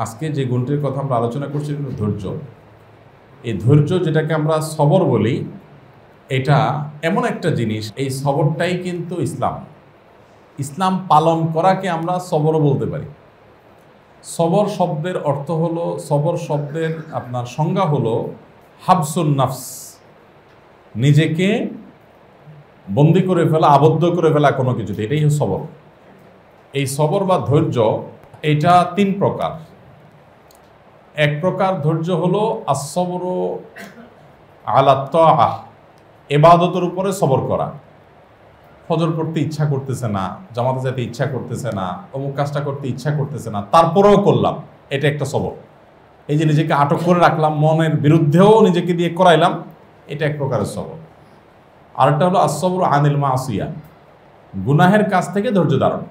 আজকে যে গুণটির কথা আমরা আলোচনা করছি ধৈর্য। এই ধৈর্য যেটাকে আমরা সবর বলি, এটা এমন একটা জিনিস, এই সবরটাই কিন্তু ইসলাম। ইসলাম পালন করাকে আমরা সবরও বলতে পারি। সবর শব্দের অর্থ হলো, সবর শব্দের আপনার সংজ্ঞা হলো হাবসুন নাফস, নিজেকে বন্দি করে ফেলা, আবদ্ধ করে ফেলা কোনো কিছুতে, এটাই হলো সবর। এই সবর বা ধৈর্য এটা তিন প্রকার। এক প্রকার ধৈর্য হলো আসবরু আলা তাআহ, ইবাদতের উপরে সবর করা। ফজর পড়তে ইচ্ছা করতেছে না, জামাতে যেতে ইচ্ছা করতেছে না, অমুক কাজটা করতে ইচ্ছা করতেছে না, তারপরেও করলাম, এটা একটা সবর। এই যে নিজেকে আটক করে রাখলাম, মনের বিরুদ্ধেও নিজেকে দিয়ে করাইলাম, এটা এক প্রকারের সবর। আরেকটা হলো আসবরু আনিল মাসিয়া, গুনাহের কাছ থেকে ধৈর্য ধারণ।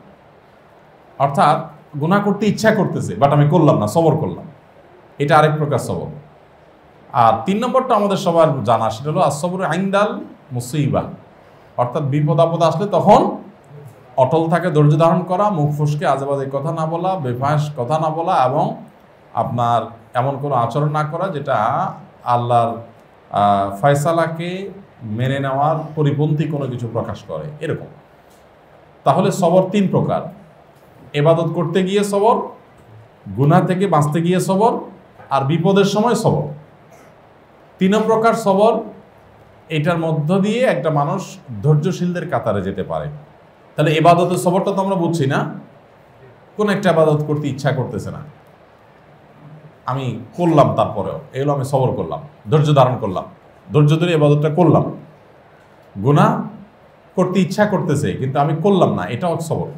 অর্থাৎ গুনাহ করতে ইচ্ছা করতেছে, বাট আমি করলাম না, সবর করলাম, এটা আরেক প্রকার সবর। আর তিন নম্বরটা আমাদের সবার জানা, সেটা হলো আসবরু ইনদাল মুসিবা, অর্থাৎ বিপদ আপদ আসলে তখন অটল থাকে ধৈর্য ধারণ করা, মুখ ফুসকে আজেবাজে কথা না বলা, বেফাঁস কথা না বলা, এবং আপনার এমন কোনো আচরণ না করা যেটা আল্লাহর ফয়সালাকে মেনে নেওয়ার পরিপন্থী কোনো কিছু প্রকাশ করে, এরকম। তাহলে সবর তিন প্রকার: ইবাদত করতে গিয়ে সবর, গুনাহ থেকে বাঁচতে গিয়ে সবর, আর বিপদের সময় সবর। তিন প্রকার সবর, এটার মধ্য দিয়ে একটা মানুষ ধৈর্যশীলদের কাতারে যেতে পারে। তাহলে ইবাদতের সবরটা তো আমরা বুঝছি না, কোন একটা ইবাদত করতে ইচ্ছা করতেছে না, আমি করলাম, তারপরেও এগুলো আমি সবর করলাম, ধৈর্য ধারণ করলাম, ধৈর্য ধরে ইবাদতটা করলাম। গুনাহ করতে ইচ্ছা করতেছে কিন্তু আমি করলাম না, এটাও সবর।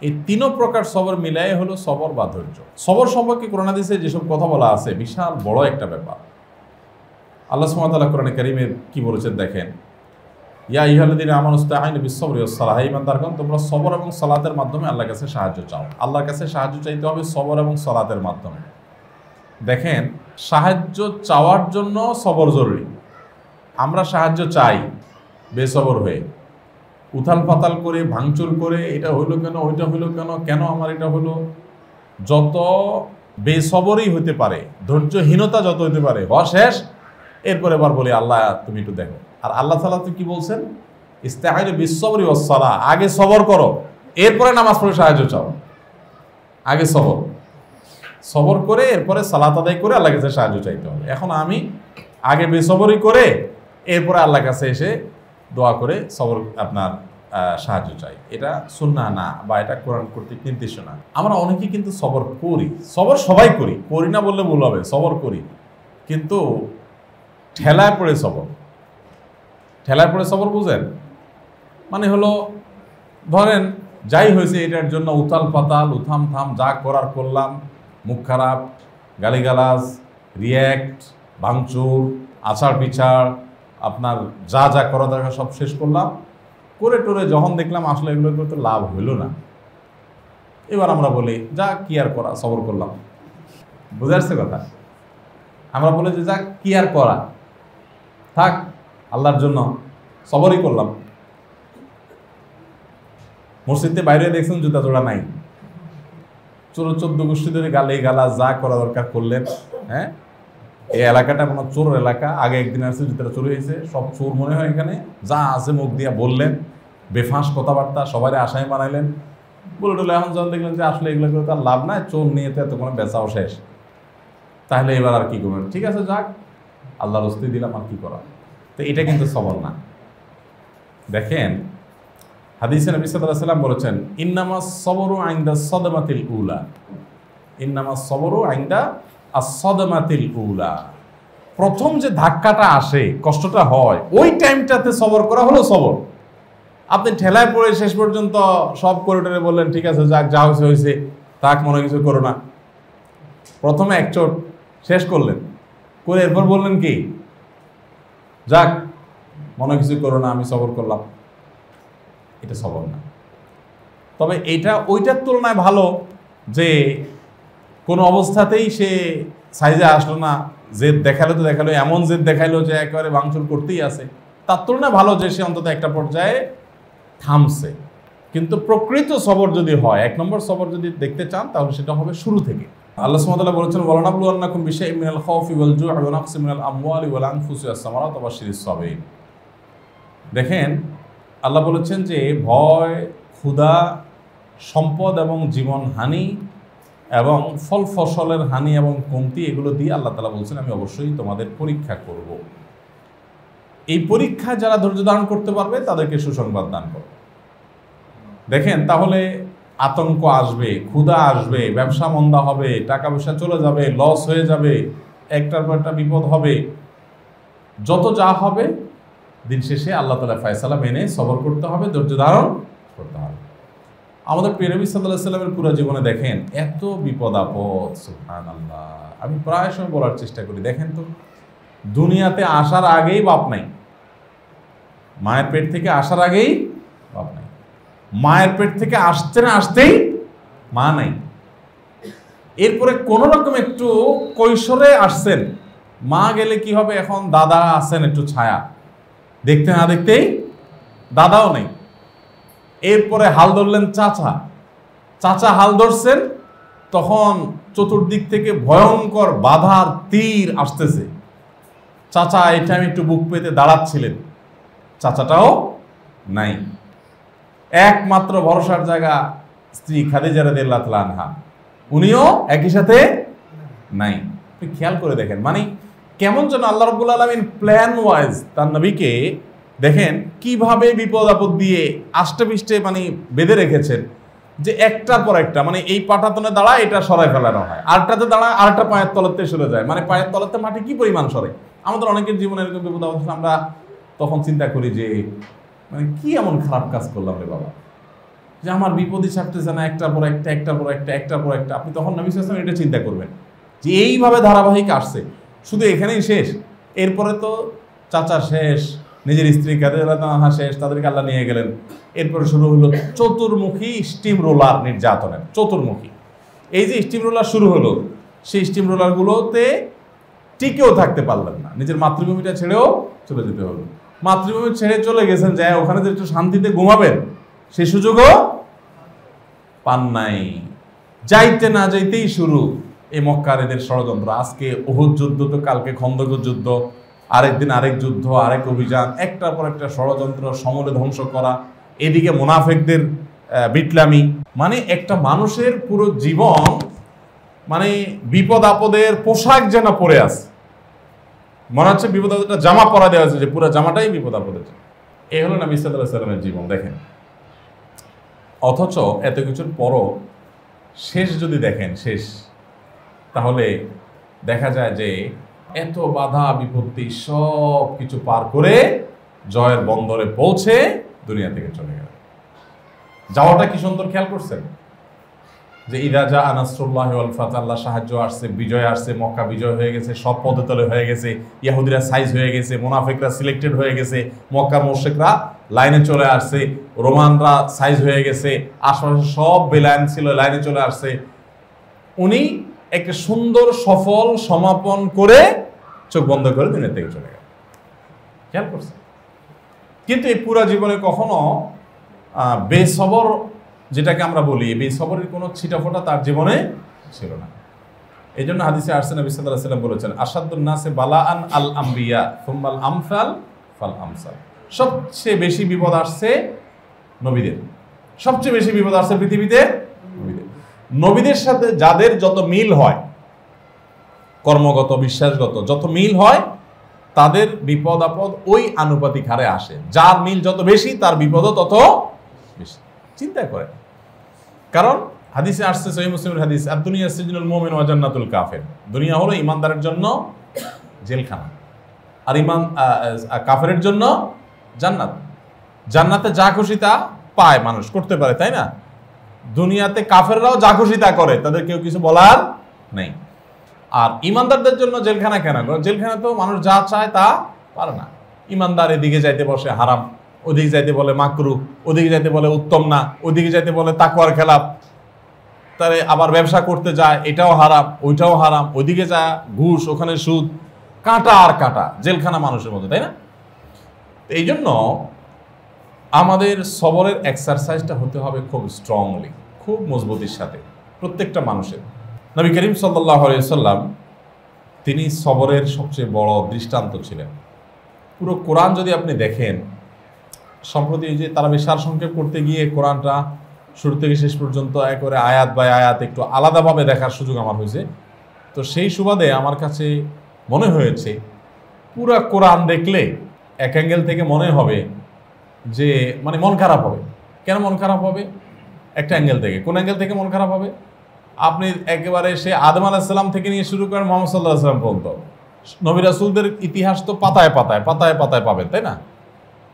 এই তিন প্রকার সবর মিলাই হলো সবর বা ধৈর্য। সবর সম্পর্কে কোরআন হাদিসে যেসব কথা বলা আছে, বিশাল বড় একটা ব্যাপার। আল্লাহ সুবহানাহু ওয়া তাআলা কোরআনে কারীমে কি বলেছেন দেখেন, ইয়া আইয়ুহাল্লাযীনা আমানু ইসতাঈনু বিস-সাবরি ওয়াস-সালাহ, হে ঈমানদারগণ, তোমরা সবর এবং সালাতের মাধ্যমে আল্লাহর কাছে সাহায্য চাও। আল্লাহর কাছে সাহায্য চাইতে হবে সবর এবং সালাতের মাধ্যমে। দেখেন, সাহায্য চাওয়ার জন্য সবর জরুরি। আমরা সাহায্য চাই বেসবর হয়ে, উথাল পাতাল করে, ভাঙচুর করে, এটা হইলো কেন, ওইটা হইলো কেন, কেন আমার এটা হলো, যত বেসবরই হতে পারে, ধৈর্যহীনতা যত হতে পারে, হওয়া শেষ। এরপরে এবার বলি আল্লাহ তুমি একটু দেখো। আর আল্লাহ তাআলা তো কি বলছেন, ইস্তাঈনু বিস-সাবরি ওয়াস-সালাহ, আগে সবর করো, এরপরে নামাজ পড়ে সাহায্য চাও। আগে সবর, সবর করে এরপরে সালাত আদায় করে আল্লাহর কাছে সাহায্য চাইতে হবে। এখন আমি আগে বেসবরি করে এরপরে আল্লাহর কাছে এসে দোয়া করে সবর আপনার সাহায্য চাই, এটা সুন্নাহ না, বা এটা কোরআন কর্তৃক নির্দেশ না। আমরা অনেকেই কিন্তু সবর করি, সবর সবাই করি, করি না বললে ভুল হবে, সবর করি, কিন্তু ঠেলায় পড়ে সবর। ঠেলায় পড়ে সবর বুঝেন? মানে হলো, ধরেন যাই হয়েছে এটার জন্য উথাল পাতাল, উথাম থাম, যা করার করলাম, মুখ খারাপ, গালিগালাজ, রিয়্যাক্ট, ভাঙচুর, আচার বিচার, আপনার যা যা করা দরকার সব শেষ করলাম, করে টোরে যখন দেখলাম আসলে এগুলো করতে লাভ হইল না, এবার আমরা বলি যা কি আর করা, সবর করলাম। বুঝে আসছে কথা? আমরা বলি যে যা কি আর করা, থাক, আল্লাহর জন্য সবরই করলাম। মসজিদে বাইরে দেখছেন জুতা জোড়া নাই, 14 গোষ্ঠী ধরে গালি গালা যা করা দরকার করলেন। হ্যাঁ, এই এলাকাটা কোনো চোর এলাকা, আগে একদিন আসছে জুতাটা চুরি হয়েছে, সব চোর মনে হয় এখানে, যা আছে মুখ দিয়া বললেন, বেফাঁস কথাবার্তা, সবাই আশায় বানাইলেন, বলে টলে। এখন যখন দেখলেন যে আসলে এগুলো করে তার লাভ নাই, চোর নিয়ে তো এত কোনো বেচাও শেষ, তাহলে এবার আর কি করবেন? ঠিক আছে, যাক, আল্লাহর রস্তি দিলাম, আর কি করা। তো এটা কিন্তু সবর না। দেখেন, হাদিসে নবী সাল্লাল্লাহু আলাইহি ওয়াসাল্লাম বলেছেন, ইন্নামাস সবরু ইনদা সাদমাতিল উলা, ইন্নামাস সবরু ইনদা আস-সাদমাতিল উলা। প্রথম যে ধাক্কাটা আসে, কষ্টটা হয়, ওই টাইমটাতে সবর করা হলো সবর। আপনি ঠেলায় পড়ে শেষ পর্যন্ত সব করিডোরে বললেন ঠিক আছে, যাক, যা হয়েছে হয়েছে, তাক, মনে কিছু করো না। প্রথমে এক চোট শেষ করলেন, করে এরপর বললেন কি, যাক, মনে কিছু করো না, আমি সবর করলাম। এটা সবর না। তবে এটা ওইটার তুলনায় ভালো যে কোনো অবস্থাতেই সে সাইজে আসলো না, জেদ দেখালো তো দেখালো, এমন জেদ দেখাইলো যে একেবারে ভাঙচুর করতেই আছে, তার তুলনায় ভালো যে সে অন্তত একটা পর্যায়ে থামছে। কিন্তু প্রকৃত সবর যদি হয়, এক নম্বর সবর যদি দেখতে চান, তাহলে সেটা হবে শুরু থেকে। আল্লাহ সুবহানাহু ওয়া তাআলা বলেছেন, ওয়ালানাবলুওয়ান্নাকুম বিশাইইম মিনাল খাউফি ওয়াল জু'i ওয়া নাকসিম মিনাল আমওয়ালি ওয়াল আনফুসি ওয়াস সামারাতি ওয়া বাশশিরিস সাবিরিন। দেখেন, আল্লাহ বলেছেন যে ভয়, ক্ষুধা, সম্পদ এবং জীবন হানি এবং ফল ফসলের হানি এবং কমতি, এগুলো দিয়ে আল্লাহ তাআলা বলছেন আমি অবশ্যই তোমাদের পরীক্ষা করব। এই পরীক্ষায় যারা ধৈর্য ধারণ করতে পারবে তাদেরকে সুসংবাদ দান করব। দেখেন, তাহলে আতঙ্ক আসবে, ক্ষুধা আসবে, ব্যবসা মন্দা হবে, টাকা পয়সা চলে যাবে, লস হয়ে যাবে, একটার পর একটা বিপদ হবে, যত যা হবে দিন শেষে আল্লাহ তাআলা ফয়সালা মেনে সবর করতে হবে, ধৈর্য ধারণ করতে হবে। আমাদের প্রিয় নবী সাল্লাল্লাহু আলাইহি ওয়াসাল্লামের পুরো জীবনে দেখেন এত বিপদ আপদ, সুবহানাল্লাহ। আমি প্রায় সময় বলার চেষ্টা করি, দেখেন তো, দুনিয়াতে আসার আগেই বাপ নাই, মায়ের পেট থেকে আসার আগেই বাপ নাই, মায়ের পেট থেকে আসতে না আসতেই মা নাই, এরপরে কোনো রকম একটু কৈশোরে আসছেন, মা গেলে কি হবে, এখন দাদা আছেন একটু ছায়া, দেখতে না দেখতেই দাদাও নেই। এরপরে হাল ধরলেন চাচা, চাচা হাল ধরছেন, তখন চতুর্দিক থেকে ভয়ঙ্কর বাধার তীর আসতেছে। চাচা এই টাইম একটু বুক পেতে দাঁড়াচ্ছিলেন, চাচাটাও নাই। একমাত্র ভরসার জায়গা স্ত্রী খাদিজা রাদিয়াল্লাহু তাআলা আনহা, উনিও একই সাথে নাই। খেয়াল করে দেখেন, মানে কেমন যেন আল্লাহ রাব্বুল আলামিন প্ল্যান ওয়াইজ তার নবীকে দেখেন কিভাবে বিপদ আপদ দিয়ে আষ্টে পৃষ্ঠে মানে বেঁধে রেখেছেন, যে একটার পর একটা, মানে এই পাটাতনে দাঁড়ায় এটা সরাই ফেলানো হয়, আরটাতে দাঁড়ায় আরেকটা পায়ের তলাতে সরে যায়, মানে পায়ের তলাতে মাটি কি পরিমাণ সরে। আমাদের অনেকের জীবনে এরকম বিপদ আপদ, আমরা তখন চিন্তা করি যে মানে কি এমন খারাপ কাজ করলাম রে বাবা, যে আমার বিপদই ছাড়তেছে না, একটার পর একটা, একটার পর একটা, একটার পর একটা। আপনি তখন নবী সাল্লাল্লাহু আলাইহি ওয়াসাল্লাম এটা চিন্তা করবেন যে এইভাবে ধারাবাহিক আসছে, শুধু এখানেই শেষ, এরপরে তো চাচা শেষ, নিজের স্ত্রী খাদিজা রাদিয়াল্লাহু আনহা শেষ, তাদেরকে আল্লাহ নিয়ে গেলেন। এরপরে শুরু হলো চতুর্মুখী স্টিম রোলার নির্যাতনের, চতুর্মুখী। এই যে স্টিম রোলার শুরু হলো, সেই স্টিম রোলারগুলোতে টিকেও থাকতে পারলেন না, নিজের মাতৃভূমিটা ছেড়েও চলে যেতে হলো। মাতৃভূমি ছেড়ে চলে গেছেন, যায় ওখানে যে একটু শান্তিতে ঘুমাবেন সেই সুযোগও পান নাই। যাইতে না যাইতেই শুরু এই মক্কার এদের ষড়যন্ত্র। আজকে উহুদ যুদ্ধ, তো কালকে খন্দকের যুদ্ধ, আরেকদিন আরেক যুদ্ধ, আরেক অভিযান, একটার পর একটা ষড়যন্ত্র, সমূলে ধ্বংস করা, এদিকে মুনাফিকদের বিটলামি। মানে একটা মানুষের পুরো জীবন মানে বিপদ আপদের পোশাক যেন পরে আছে, মনে হচ্ছে বিপদ আপদের জামা পরা দেওয়া আছে, যে পুরো জামাটাই বিপদ আপদের। এই হলো নবী সাল্লাল্লাহু আলাইহি ওয়াসাল্লামের জীবন। দেখেন, অথচ এত কিছুর পরও শেষ যদি দেখেন, শেষ, তাহলে দেখা যায় যে এত বাধা বিপত্তি সব কিছু পার করে জয়ের বন্দরে পৌঁছে দুনিয়া থেকে চলে গেল। যাওয়াটা কি সুন্দর, খেয়াল করছেন? যে ইদা জা নাসরুল্লাহি ওয়াল ফাত, আল্লাহ সাহায্য আসছে, বিজয় আসছে, মক্কা বিজয় হয়ে গেছে, সব পদতলে হয়ে গেছে, ইহুদিরা সাইজ হয়ে গেছে, মুনাফিকরা সিলেক্টেড হয়ে গেছে, মক্কার মুশরিকরা লাইনে চলে আসছে, রোমানরা সাইজ হয়ে গেছে, আশপাশে সব বেলাইন ছিল লাইনে চলে আসছে। উনি একটা সুন্দর সফল সমাপন করে চোখ বন্ধ করে দুনিয়া থেকে চলে গেল। খেয়াল করছে? কিন্তু এই পুরা জীবনে কখনো বেসবর, যেটাকে আমরা বলি, বেসবরের কোনো ছিটাফোঁটা তার জীবনে ছিল না। এই জন্য হাদিসে আসছে, নবী সাল্লাল্লাহু আলাইহি ওয়াসাল্লাম বলেছেন, আসাদুন নাসে বালাআন আল আম্বিয়া সুম্মাল আমসাল ফাল আমসাল। সবচেয়ে বেশি বিপদ আসছে নবীদের, সবচেয়ে বেশি বিপদ আসছে পৃথিবীতে নবীদের। নবীদের সাথে যাদের যত মিল হয়, কর্মগত বিশ্বাসগত যত মিল হয়, তাদের বিপদ আপদ ওই আনুপাতিক হারে আসে। যার মিল যত বেশি তার বিপদও তত বেশি। চিন্তা করে, কারণ হাদিসে আসছে, সহিহ মুসলিমের হাদিস, আদ-দুনিয়া সিজনুল মুমিন ওয়া জান্নাতুল কাফির। দুনিয়া হলো ইমানদারের জন্য জেলখানা, আর কাফেরের জন্য জান্নাত। জান্নাতে যা খুশি তা পায়, মানুষ করতে পারে, তাই না? দুনিয়াতে কাফেররাও যা খুশি তা করে, তাদের কেউ কিছু বলার নেই। আর ইমানদারদের জন্য জেলখানা কেন? জেলখানা তো মানুষ যা চায় তা পারে না। ইমানদার এদিকে যাইতে বসে হারাম, ওদিকে যাইতে বলে মাকরুহ, ওদিকে যাইতে বলে উত্তম না, ওদিকে যাইতে বলে তাকওয়ার খেলাফ, তারে আবার ব্যবসা করতে যায়, এটাও হারাম, ওইটাও হারাম, ওইদিকে যায় ঘুষ, ওখানে সুদ, কাঁটা আর কাঁটা, জেলখানা মানুষের মধ্যে, তাই না? এই জন্য আমাদের সবরের এক্সারসাইজটা হতে হবে খুব স্ট্রংলি, খুব মজবুতির সাথে প্রত্যেকটা মানুষের। নবী করিম সাল্লাল্লাহু আলাইহি সাল্লাম তিনি সবরের সবচেয়ে বড় দৃষ্টান্ত ছিলেন। পুরো কোরআন যদি আপনি দেখেন, সম্প্রতি যে তারাবি সারসংক্ষেপ করতে গিয়ে কোরআনটা শুরু থেকে শেষ পর্যন্ত একবারে আয়াত বাই আয়াত একটু আলাদাভাবে দেখার সুযোগ আমার হয়েছে। তো সেই সুবাদে আমার কাছে মনে হয়েছে পুরা কোরআন দেখলে এক অ্যাঙ্গেল থেকে মনে হবে যে মানে মন খারাপ হবে। কেন মন খারাপ হবে? একটা অ্যাঙ্গেল থেকে। কোন অ্যাঙ্গেল থেকে মন খারাপ হবে? আপনি একেবারে সে আদম আলাইহিস সালাম থেকে নিয়ে শুরু করেন মুহাম্মদ সাল্লাল্লাহু আলাইহি ওয়াসাল্লাম পর্যন্ত নবী রাসূলদের ইতিহাস তো পাতায় পাতায় পাতায় পাতায় পাবেন, তাই না?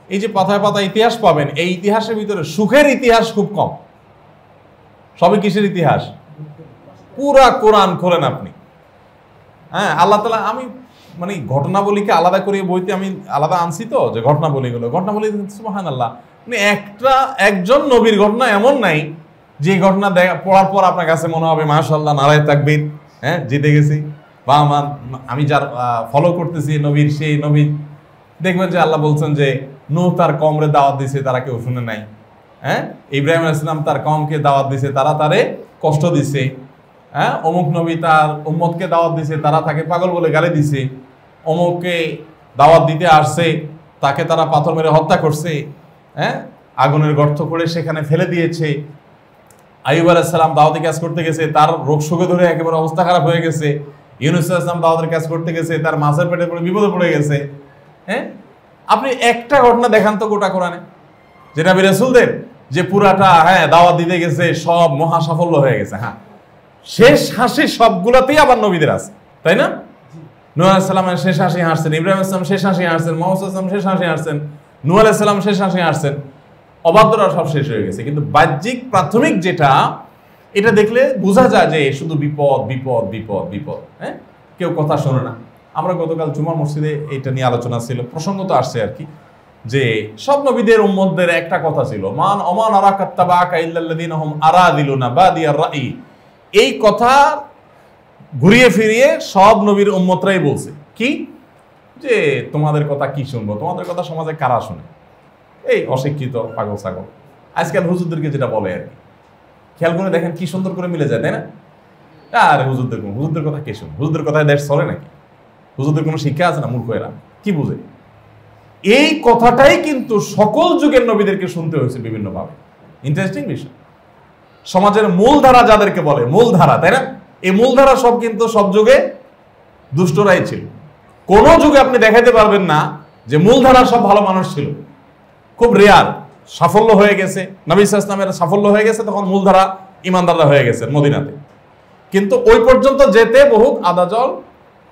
এই যে পাতায় পাতায় ইতিহাস পাবেন, এই ইতিহাসের ভিতরে সুখের ইতিহাস খুব কম। সবই কিসের ইতিহাস? পুরা কোরআন খোলেন আপনি, হ্যাঁ, আল্লাহ তাআলা, আমি মানে ঘটনাবলীকে আলাদা করে বইতে আমি আলাদা আনছি তো, যে ঘটনাবলীগুলো সুবহানাল্লাহ, মানে একজন নবীর ঘটনা এমন নাই যে ঘটনা পড়ার পর আপনার কাছে মনে হবে মাশাআল্লাহ নারায়ে তাকবীর, হ্যাঁ, জিতে গেছি, বা আমি যার ফলো করতেছি নবীর, সেই নবী দেখবেন যে আল্লাহ বলছেন যে নূহ তার কওমরে দাওয়াত দিছে, তারা কেউ শুনে নাই, হ্যাঁ, ইব্রাহিম আলাইহিস সালাম তার কওমকে দাওয়াত দিছে, তারা তারে কষ্ট দিছে, হ্যাঁ, অমুক নবী তার উম্মতকে দাওয়াত দিছে, তারা তাকে পাগল বলে গালি দিছে, অমুককে দাওয়াত দিতে আসছে, তাকে তারা পাথর মেরে হত্যা করছে, হ্যাঁ, আগুনের গর্ত করে সেখানে ফেলে দিয়েছে। আইয়ুব আলাইহিস সালাম দাওয়াতি কাজ করতে গেছে, তার রোগ শোকে ধরে একেবারে অবস্থা খারাপ হয়ে গেছে। ইউনূস আলাইহিস সালাম দাওয়াতের কাজ করতে গেছে, তার মাছের পেটে পড়ে বিপদে পড়ে গেছে। হ্যাঁ, আপনি একটা ঘটনা দেখান তো গোটা কোরআনে যে নবী রাসূলদের যে পুরাটা, হ্যাঁ, দাওয়াত দিতে গেছে, সব মহা সাফল্য হয়ে গেছে। হ্যাঁ, শেষ হাসি সবগুলাতেই আবার নবীদের আছে, তাই না? নূহ আলাইহিস সালামের শেষ হাসি হাসছেন, ইব্রাহিম আলাইহিস সালাম শেষ হাসি হাসছেন, মুহাম্মদ সাল্লাল্লাহু আলাইহি ওয়াসাল্লাম শেষ হাসি হাসছেন, নূহ আলাইহিস সালাম শেষ হাসি হাসছেন। অবাধ্যরা সব শেষ হয়ে গেছে, কিন্তু বাহ্যিক প্রাথমিক যেটা, এটা দেখলে বোঝা যায় যে শুধু বিপদ বিপদ বিপদ বিপদ। হ্যাঁ, কেউ কথা শোনে না। আমরা গতকাল জুমার মসজিদে এটা নিয়ে আলোচনা ছিল, প্রসঙ্গ তো আসছে আর কি, যে সব নবীদের উম্মতদের একটা কথা ছিল, মান ওমান আরাকাত্তাবাকা ইল্লাল্লাযিনা হুম আরাদিলুনা বাদিয়ার রাই। এই কথা ঘুরিয়ে ফিরিয়ে সব নবীর উম্মতরাই বলছে কি, যে তোমাদের কথা কি শুনবো, তোমাদের কথা সমাজে কারা শুনে? এই অশিক্ষিত পাগল ছাগল। আজকাল হুজুরদেরকে যেটা বলে আর কি, খেয়াল করে দেখেন কি সুন্দর করে মিলে যায়, তাই না? আরে হুজুরদের কথা কে শুনে? হুজুরদের কথায় দেশ চলে নাকি? হুজুরদের কোনো শিক্ষা আছে না? মূর্খেরা কি বুঝে? এই কথাটাই কিন্তু সকল যুগের নবীদেরকে শুনতে হয়েছে বিভিন্নভাবে। ইন্টারেস্টিং বিষয়। সমাজের মূলধারা যাদেরকে বলে, মূলধারা, তাই না? এই মূলধারা সব কিন্তু সব যুগে দুষ্টরাই ছিল। কোন যুগে আপনি দেখাতে পারবেন না যে মূলধারা সব ভালো মানুষ ছিল। খুব রেয়ার। সাফল্য হয়ে গেছে, নবী সাল্লাল্লাহু আলাইহি ওয়াসাল্লামের সাফল্য হয়ে গেছে, তখন মূলধারা ইমানদাররা হয়ে গেছে মদিনাতে। কিন্তু ওই পর্যন্ত যেতে বহু আদা জল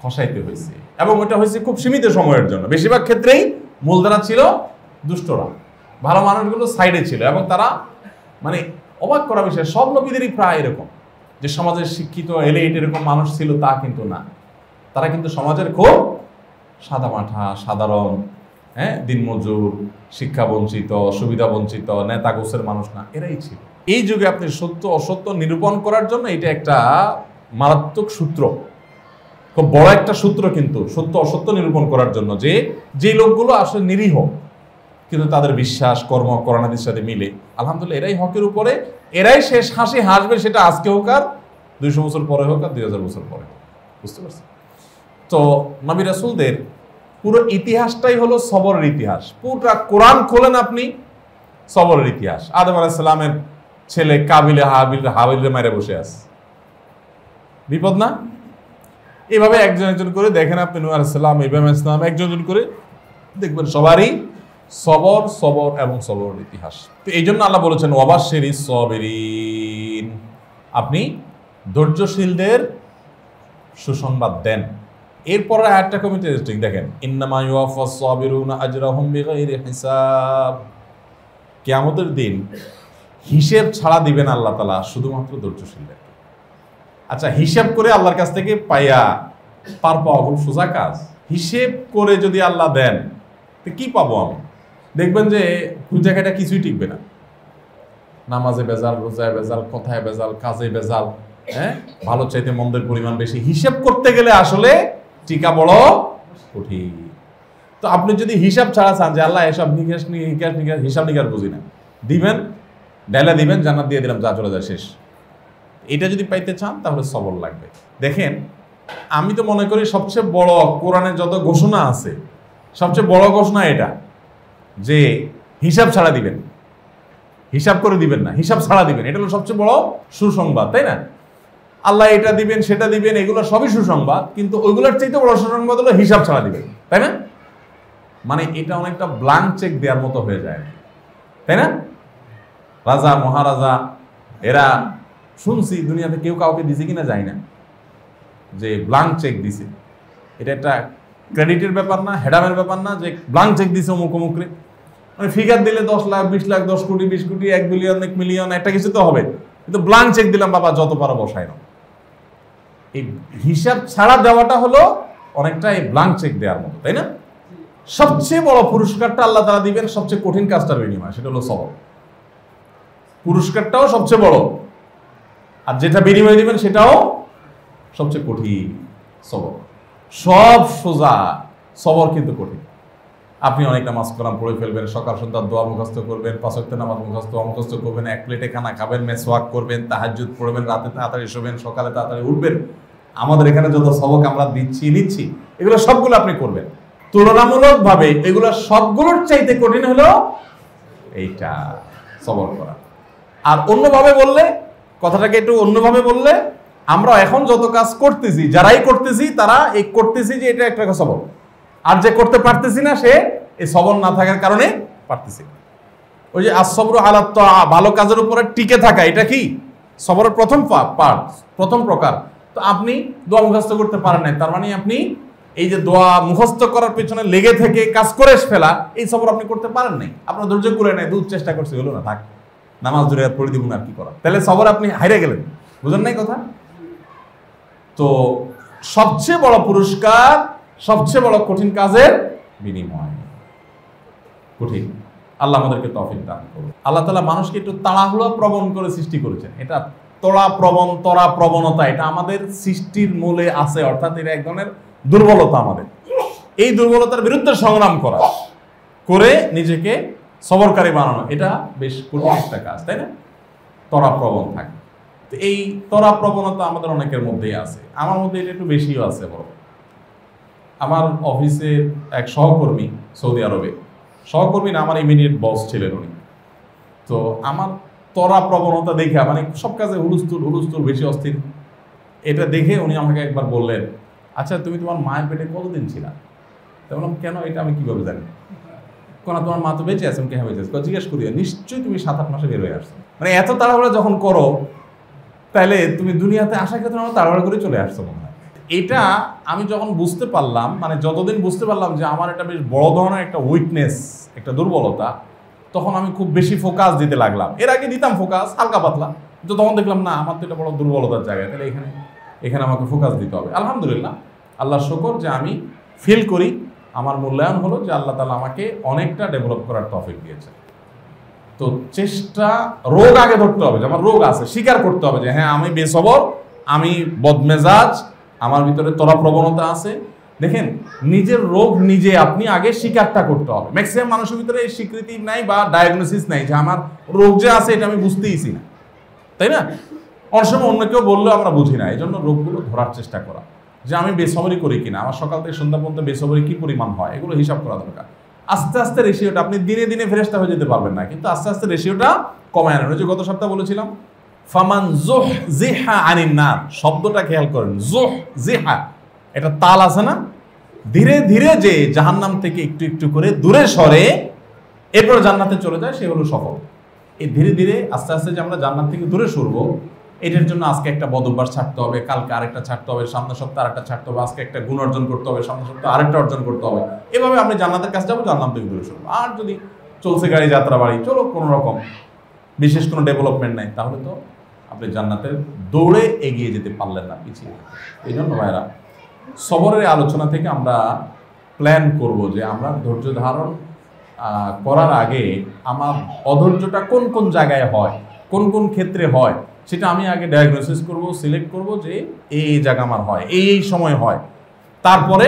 খসাইতে হয়েছে, এবং ওটা হয়েছে খুব সীমিত সময়ের জন্য। বেশিরভাগ ক্ষেত্রেই মূলধারা ছিল দুষ্টরা, ভালো মানুষগুলো সাইডে ছিল। এবং তারা মানে অবাক করা বিষয়, সব নবীদেরই প্রায় এরকম যে সমাজের শিক্ষিত এলিট এরকম মানুষ ছিল তা কিন্তু না। তারা কিন্তু সমাজের খুব সাদামাঠা, সাধারণ, হ্যাঁ, দিনমজুর, শিক্ষা বঞ্চিত, সুবিধা বঞ্চিত, নেতা গোছের মানুষ না, এরাই ছিল। এই যুগে আপনি সত্য অসত্য নিরূপণ করার জন্য এটা একটা মারাত্মক সূত্র, খুব বড় একটা সূত্র কিন্তু, সত্য অসত্য নিরূপণ করার জন্য, যে লোকগুলো আসলে নিরীহ কিন্তু তাদের বিশ্বাস কর্ম করণাদির সাথে মিলে, আলহামদুলিল্লাহ এরাই হকের উপরে, এরাই শেষ হাসি হাসবে, সেটা আজকে হোক আর 200 বছর পরে হোক আর 2000 বছর পরে। বুঝতে পারছি? তো নবী রাসূলদের পুরো ইতিহাসটাই হলো সবরের ইতিহাস। পুরো কোরআন খোলেন আপনি, সবরের ইতিহাস। আদম আলাইহিস সালামের ছেলে কাবিলে হাবিলে মারে বসে আছে, বিপদ না? এভাবে একজন একজন করে দেখেন আপনি, নূহ আলাইহিস সালাম, ইব্রাহিম আলাইহিস সালাম, একজন একজন করে দেখবেন সবারই সবর সবর এবং সবরের ইতিহাস। তো এই জন্য আল্লাহ বলেছেন ওয়াবাশশিরিস সাবিরিন, আপনি ধৈর্যশীলদের সুসংবাদ দেন। এরপর আয়াতটা খুব ইন্টারেস্টিং, দেখেন, ইন্নামা ইউওয়াফাস সাবিরুনা আজরাহুম বিগাইরি হিসাব। কিয়ামতের দিন হিসেব ছাড়া দিবেন আল্লাহ তাআলা শুধুমাত্র ধৈর্যশীলদের। আচ্ছা, হিসাব করে আল্লাহর কাছ থেকে পার পাওয়া খুব সোজা কাজ। হিসেব করে যদি আল্লাহ দেন তো কি পাবো আমি? দেখবেন যে খুঁজাখাটা কিছুই টিকবে না। নামাজে বেজাল, রোজায় বেজাল, কথায় বেজাল, কাজে বেজাল, হ্যাঁ, ভালো চাইতে মন্দের পরিমাণ বেশি। হিসাব করতে গেলে আসলে টিকা বড় কঠিন। তো আপনি যদি হিসাব ছাড়া চান যে আল্লাহ এসব হিসাব নিকাশ বুঝি না, দিবেন, ডাইলা দিবেন, জান্নাত দিয়ে দিলাম, যা চলে যায়, শেষ। এটা যদি পাইতে চান তাহলে সবর লাগবে। দেখেন, আমি তো মনে করি সবচেয়ে বড় কোরআনে যত ঘোষণা আছে সবচেয়ে বড় ঘোষণা এটা যে হিসাব ছাড়া দিবেন, হিসাব করে দিবেন না, হিসাব ছাড়া দিবেন। এটা হলো সবচেয়ে বড় সুসংবাদ, তাই না? আল্লাহ এটা দিবেন সেটা দিবেন, এগুলো সবই সুসংবাদ, কিন্তু ওইগুলোর চাইতে বড় সুসংবাদ হলো হিসাব ছাড়া দিবেন, তাই না? মানে এটা অনেকটা ব্ল্যাঙ্ক চেক দেওয়ার মতো হয়ে যায়, তাই না? রাজা মহারাজা এরা শুনছি দুনিয়াতে কেউ কাউকে দিছে কিনা যায় না যে ব্ল্যাঙ্ক চেক দিছে। এটা একটা ক্রেডিটের ব্যাপার না, হেডামের ব্যাপার না যে ব্ল্যাঙ্ক চেক দিছে অমুক অমুকরে। মানে ফিগার দিলে 10 লাখ 20 লাখ 10 কোটি 20 কোটি 1 বিলিয়ন 1 মিলিয়ন একটা কিছু তো হবে, কিন্তু ব্ল্যাঙ্ক চেক দিলাম বাবা যত পারো বসায় না। এই হিসাব ছাড়া দেওয়াটা হলো অনেকটা এই ব্ল্যাঙ্ক চেক দেওয়ার মতো, তাই না? সবচেয়ে বড় পুরস্কারটা আল্লাহ তাআলা দিবেন সবচেয়ে কঠিন কাজটার বিনিময়ে, সেটা হলো সবর। পুরস্কারটাও সবচেয়ে বড়, আর যেটা বিনিময় দিবেন সেটাও সবচেয়ে কঠিন। সবর সব সোজা, সবর কিন্তু কঠিন। আপনি অনেক নামাজ কোরআন পড়ে ফেলবেন, সকাল সন্ধ্যা দোয়া মুখস্থ করবেন, 5 ওয়াক্ত নামাজ মুখস্থ করবেন, 1 প্লেটে খানা খাবেন, মেসওয়াক করবেন, তাহাজ্জুদ পড়বেন, রাতে তাড়াতাড়ি শোবেন, সকালে তাড়াতাড়ি উঠবেন। আমাদের এখানে যত সবক আমরা নিচ্ছি এগুলো সবগুলো আপনি করবেন। তুলনামূলকভাবে এগুলো সবগুলোর চাইতে কঠিন হলো এইটা, সবর করা। আর অন্যভাবে বললে, কথাটাকে একটু অন্যভাবে বললে, আমরা এখন যত কাজ করতেছি, যারাই করতেছি তারা এই করতেছি যে এটা একটা সবর, আর যে করতে পারতেছি না সে এই সবর না থাকার কারণে পারতেছি। ওই যে আসবরু আলা তাআ, ভালো কাজের উপরে টিকে থাকা, এটা কি সবরের প্রথম পার্ট, প্রথম প্রকার। তো আপনি দোয়া মুখস্থ করতে পারেন নাই, তার মানে আপনি এই যে দোয়া মুখস্থ করার পেছনে লেগে থেকে কাজ করে ফেলা, এই সবর আপনি করতে পারেন নাই, আপনার ধৈর্য করে নাই, দূর চেষ্টা করছে, হলো না, থাক নামাজ ধরে আর পড়ে দিব না, আর কি করা। তাহলে সবর আপনি হারিয়ে গেলেন, বুঝেন নাই কথা? তো সবচেয়ে বড় পুরস্কার সবচেয়ে বড় কঠিন কাজের বিনিময়, কঠিন। আল্লাহ আমাদেরকে তৌফিক দান করুন। আল্লাহ তাআলা মানুষকে একটু তাড়াহুড়া প্রবণ করে সৃষ্টি করেছেন। এটা তড়া প্রবণতা, এটা আমাদের সৃষ্টির মূলে আছে, অর্থাৎ এটা এক ধরনের দুর্বলতা। আমাদের এই দুর্বলতার বিরুদ্ধে সংগ্রাম করা, করে নিজেকে সবরকারী বানানো, এটা বেশ কঠিন একটা কাজ, তাই না? তড়া প্রবণ থাকে। তো এই তড়া প্রবণতা আমাদের অনেকের মধ্যেই আছে, আমার মধ্যে এটা একটু বেশিও আছে। বড় আমার অফিসের এক সহকর্মী, সৌদি আরবে সহকর্মী না, আমার ইমিডিয়েট বস ছিলেন উনি। তো আমার তড়া প্রবণতা দেখে, মানে সব কাজে হুলস্থুল বেশি অস্থির, এটা দেখে উনি আমাকে একবার বললেন, আচ্ছা তুমি তোমার মায়ের পেটে কতদিন ছিলা? তো বললাম কেন, এটা আমি কিভাবে জানি? কেন, তোমার মা তো বেঁচে আছে। আমি কেন বেঁচে আছে? জিজ্ঞেস করি, নিশ্চয়ই তুমি 7-8 মাসে বের হয়ে আসছো। মানে এত তাড়াহুড়া যখন করো, তাহলে তুমি দুনিয়াতে আসার ক্ষেত্রে আমার তাড়াহুড়া করে চলে আসছো মনে হয়। এটা আমি যখন বুঝতে পারলাম, মানে যতদিন বুঝতে পারলাম যে আমার এটা বেশ বড় ধরনের একটা উইকনেস, একটা দুর্বলতা, তখন আমি খুব বেশি ফোকাস দিতে লাগলাম। এর আগে দিতাম ফোকাস হালকা পাতলা, তো তখন দেখলাম না, আমার তো এটা বড় দুর্বলতার জায়গা, তাহলে এখানে আমাকে ফোকাস দিতে হবে। আলহামদুলিল্লাহ, আল্লাহর শুকর যে আমি ফিল করি, আমার মূল্যায়ন হলো যে আল্লাহ তাআলা আমাকে অনেকটা ডেভেলপ করার তৌফিক দিয়েছে। তো চেষ্টা, রোগ আগে ধরতে হবে যে আমার রোগ আছে, স্বীকার করতে হবে যে হ্যাঁ আমি বেসবর, আমি বদমেজাজ, আমার ভিতরে তড়া প্রবণতা আছে। দেখেন, নিজের রোগ নিজে আপনি আগে স্বীকারটা করতে হবে। ম্যাক্সিমাম মানুষের ভিতরে এই স্বীকৃতি নাই বা ডায়াগনোসিস নাই যে আমার রোগ যে আছে এটা আমি বুঝতেইছি না, তাই না? অনেক সময় অন্য কেউ বললেও আমরা বুঝি না। এই জন্য রোগগুলো ধরার চেষ্টা করা, যে আমি বেসবরি করি কিনা, আমার সকাল থেকে সন্ধ্যা পর্যন্ত বেসবরি কি পরিমাণ হয়, এগুলো হিসাব করা দরকার। আস্তে আস্তে রেশিওটা, আপনি দিনে দিনে ফেরেশতা হয়ে যেতে পারবেন না, কিন্তু আস্তে আস্তে রেশিওটা কমায় আনেন। ওই যে গত সপ্তাহে বলেছিলাম, ফামান যুহজিহা আনিন নার, শব্দটা খেয়াল করেন, যুহজিহা, এটা তাল আছে না? ধীরে ধীরে যে জাহান্নাম থেকে একটু একটু করে দূরে সরে এরপর জান্নাতে চলে যায়, সে হলো সফল। এই ধীরে ধীরে আস্তে আস্তে যে আমরা জান্নাত থেকে দূরে সরবো, এটার জন্য আজকে একটা বদ অভ্যাস ছাড়তে হবে, কালকে আরেকটা ছাড়তে হবে, সামনের সপ্তাহে আরেকটা ছাড়তে হবে, আজকে একটা গুণ অর্জন করতে হবে, সামনের সপ্তাহে আরেকটা অর্জন করতে হবে। এভাবে আপনি জান্নাতের কাছে যাবো, জান্নাত থেকে দূরে সরবো। আর যদি চলছে গাড়ি যাত্রা বাড়ি, চলো, কোনো রকম বিশেষ কোনো ডেভেলপমেন্ট নাই, তাহলে তো আপনি জান্নাতের দৌড়ে এগিয়ে যেতে পারলেন না, পিছিয়ে। এই জন্য ভাইরা, সবরের আলোচনা থেকে আমরা প্ল্যান করব যে আমরা ধৈর্য ধারণ করার আগে আমার অধৈর্যটা কোন কোন জায়গায় হয়, কোন কোন ক্ষেত্রে হয়, সেটা আমি আগে ডায়াগনোসিস করব, সিলেক্ট করব যে এই জায়গা আমার হয়, এই সময় হয়। তারপরে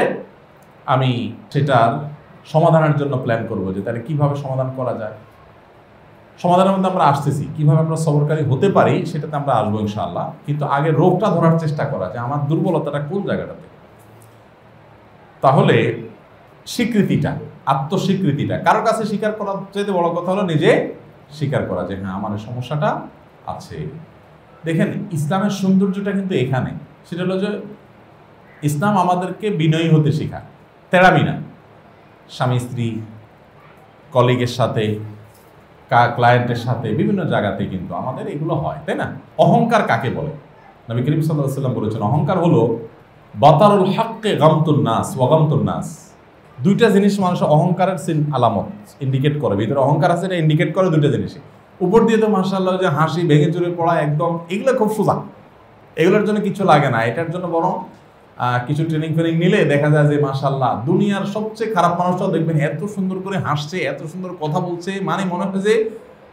আমি সেটার সমাধানের জন্য প্ল্যান করব যে তাহলে কীভাবে সমাধান করা যায়। সমাধানের মধ্যে আমরা আসতেছি, কিভাবে আমরা সবরকারী হতে পারি সেটাতে আমরা আসবো ইনশাআল্লাহ। কিন্তু আগে রোগটা ধরার চেষ্টা করা, যে আমার দুর্বলতাটা কোন জায়গাটাতে। তাহলে স্বীকৃতিটা, আত্মস্বীকৃতিটা, কারোর কাছে স্বীকার করার চাইতে বড় কথা হলো নিজে স্বীকার করা যে হ্যাঁ আমার এই সমস্যাটা আছে। দেখেন ইসলামের সৌন্দর্যটা কিন্তু এখানে, সেটা হলো যে ইসলাম আমাদেরকে বিনয়ী হতে শেখায়, তেড়ামি না। স্বামী স্ত্রী, কলিগের সাথে, ক্লায়েন্টের সাথে, বিভিন্ন জায়গাতে কিন্তু আমাদের এগুলো হয়, তাই না? অহংকার কাকে বলে? নবী করিম সাল্লাল্লাহু আলাইহি ওয়াসাল্লাম বলেছেন অহংকার হলো বাতারুল হাক্কে গামতুন নাস ওয়া গামতুন নাস। দুইটা জিনিস মানুষের অহংকারের আলামত ইন্ডিকেট করে, ভিতরে অহংকার আছে, এটা ইন্ডিকেট করে দুইটা জিনিসই। উপর দিয়ে তো মাশাআল্লাহ যে হাসি, ভেঙে চুরে পড়া, একদম এগুলো খুব সোজা, এগুলোর জন্য কিছু লাগে না। এটার জন্য বরং কিছু ট্রেনিং ফ্রেনিং নিলে দেখা যায় যে মাশাআল্লাহ দুনিয়ার সবচেয়ে খারাপ মানুষটাও দেখবেন এত সুন্দর করে হাসছে, এত সুন্দর কথা বলছে, মানে মনে হয় যে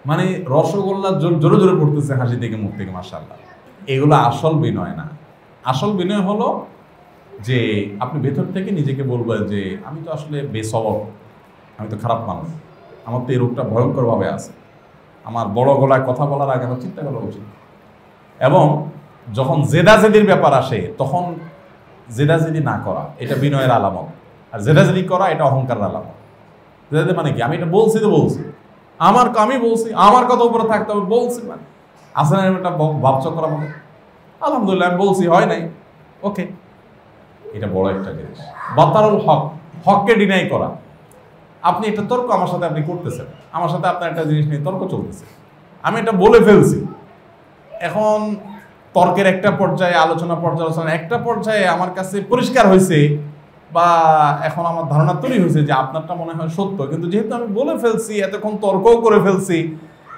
মানে রসগোল্লা জোরে জোরে পড়তেছে হাসি থেকে, মুখ থেকে, মাশাআল্লাহ। এগুলো আসল বিনয় না। আসল বিনয় হলো যে আপনি ভেতর থেকে নিজেকে বলবেন যে আমি তো আসলে বেসবর, আমি তো খারাপ মানুষ, আমার তো এই রোগটা ভয়ঙ্করভাবে আছে, আমার বড় গলায় কথা বলার আগে আমার চিন্তা করা উচিত। এবং যখন জেদাজেদির ব্যাপার আসে তখন জেদাজেদি না করা, এটা বিনয়ের আলামত। আর জেদাজেদি করা এটা অহংকারের আলামত। জেদাজেদি মানে কি? আমি এটা বলছি তো বলছি, আমি বলছি, আমার কথা উপরে থাকতে হবে, বলছি মানে আসলে একটা ভাবচক করা মতো। আলহামদুলিল্লাহ আমি বলছি, হয় নাই, ওকে, এটা বড় একটা জিনিস। বাতারুল হক, হককে ডিনাই করা। আপনি এটা তর্ক আমার সাথে আপনি করতেছেন, আমার সাথে আপনার একটা জিনিস নিয়ে তর্ক চলতেছে, আমি এটা বলে ফেলছি। এখন তর্কের একটা পর্যায়ে, আলোচনা পর্যালোচনা একটা পর্যায়ে আমার কাছে পরিষ্কার হয়েছে, বা এখন আমার ধারণা তৈরি হয়েছে যে আপনারটা মনে হয় সত্য, কিন্তু যেহেতু আমি বলে ফেলছি, এতক্ষণ তর্কও করে ফেলছি,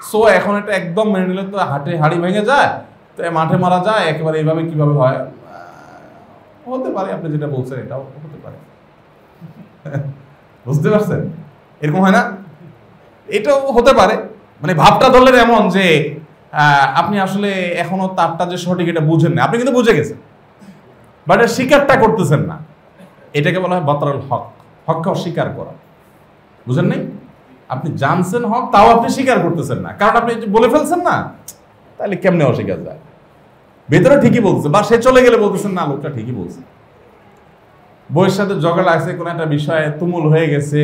সো এখন এটা একদম মেনে নিলে তো হাড়ি ভেঙে যায়, তো মাঠে মারা যায় একেবারে। এইভাবে কিভাবে হয়? হতে পারে আপনি যেটা বলছেন এটাও হতে পারে, বুঝতে পারছেন? এরকম হয় না? এটাও হতে পারে। মানে ভাবটা ধরলেন এমন যে আপনি আসলে এখনো তারটা যে সঠিক এটা বুঝেন না, আপনি কিন্তু বুঝে গেছেন, বাট এর স্বীকারটা করতেছেন না। এটাকে বলা হয় বাতারুল হক, হককে অস্বীকার করা। বুঝেন নাই? আপনি জানছেন হক, তাও আপনি স্বীকার করতেছেন না, কারণ আপনি বলে ফেলছেন না, তাহলে কেমনে অস্বীকার যায়? ভেতরে ঠিকই বলছে, বা সে চলে গেলে বলতেছেন না লোকটা ঠিকই বলছে। বইয়ের সাথে ঝগড়া লাগছে, কোনো একটা বিষয়ে তুমুল হয়ে গেছে,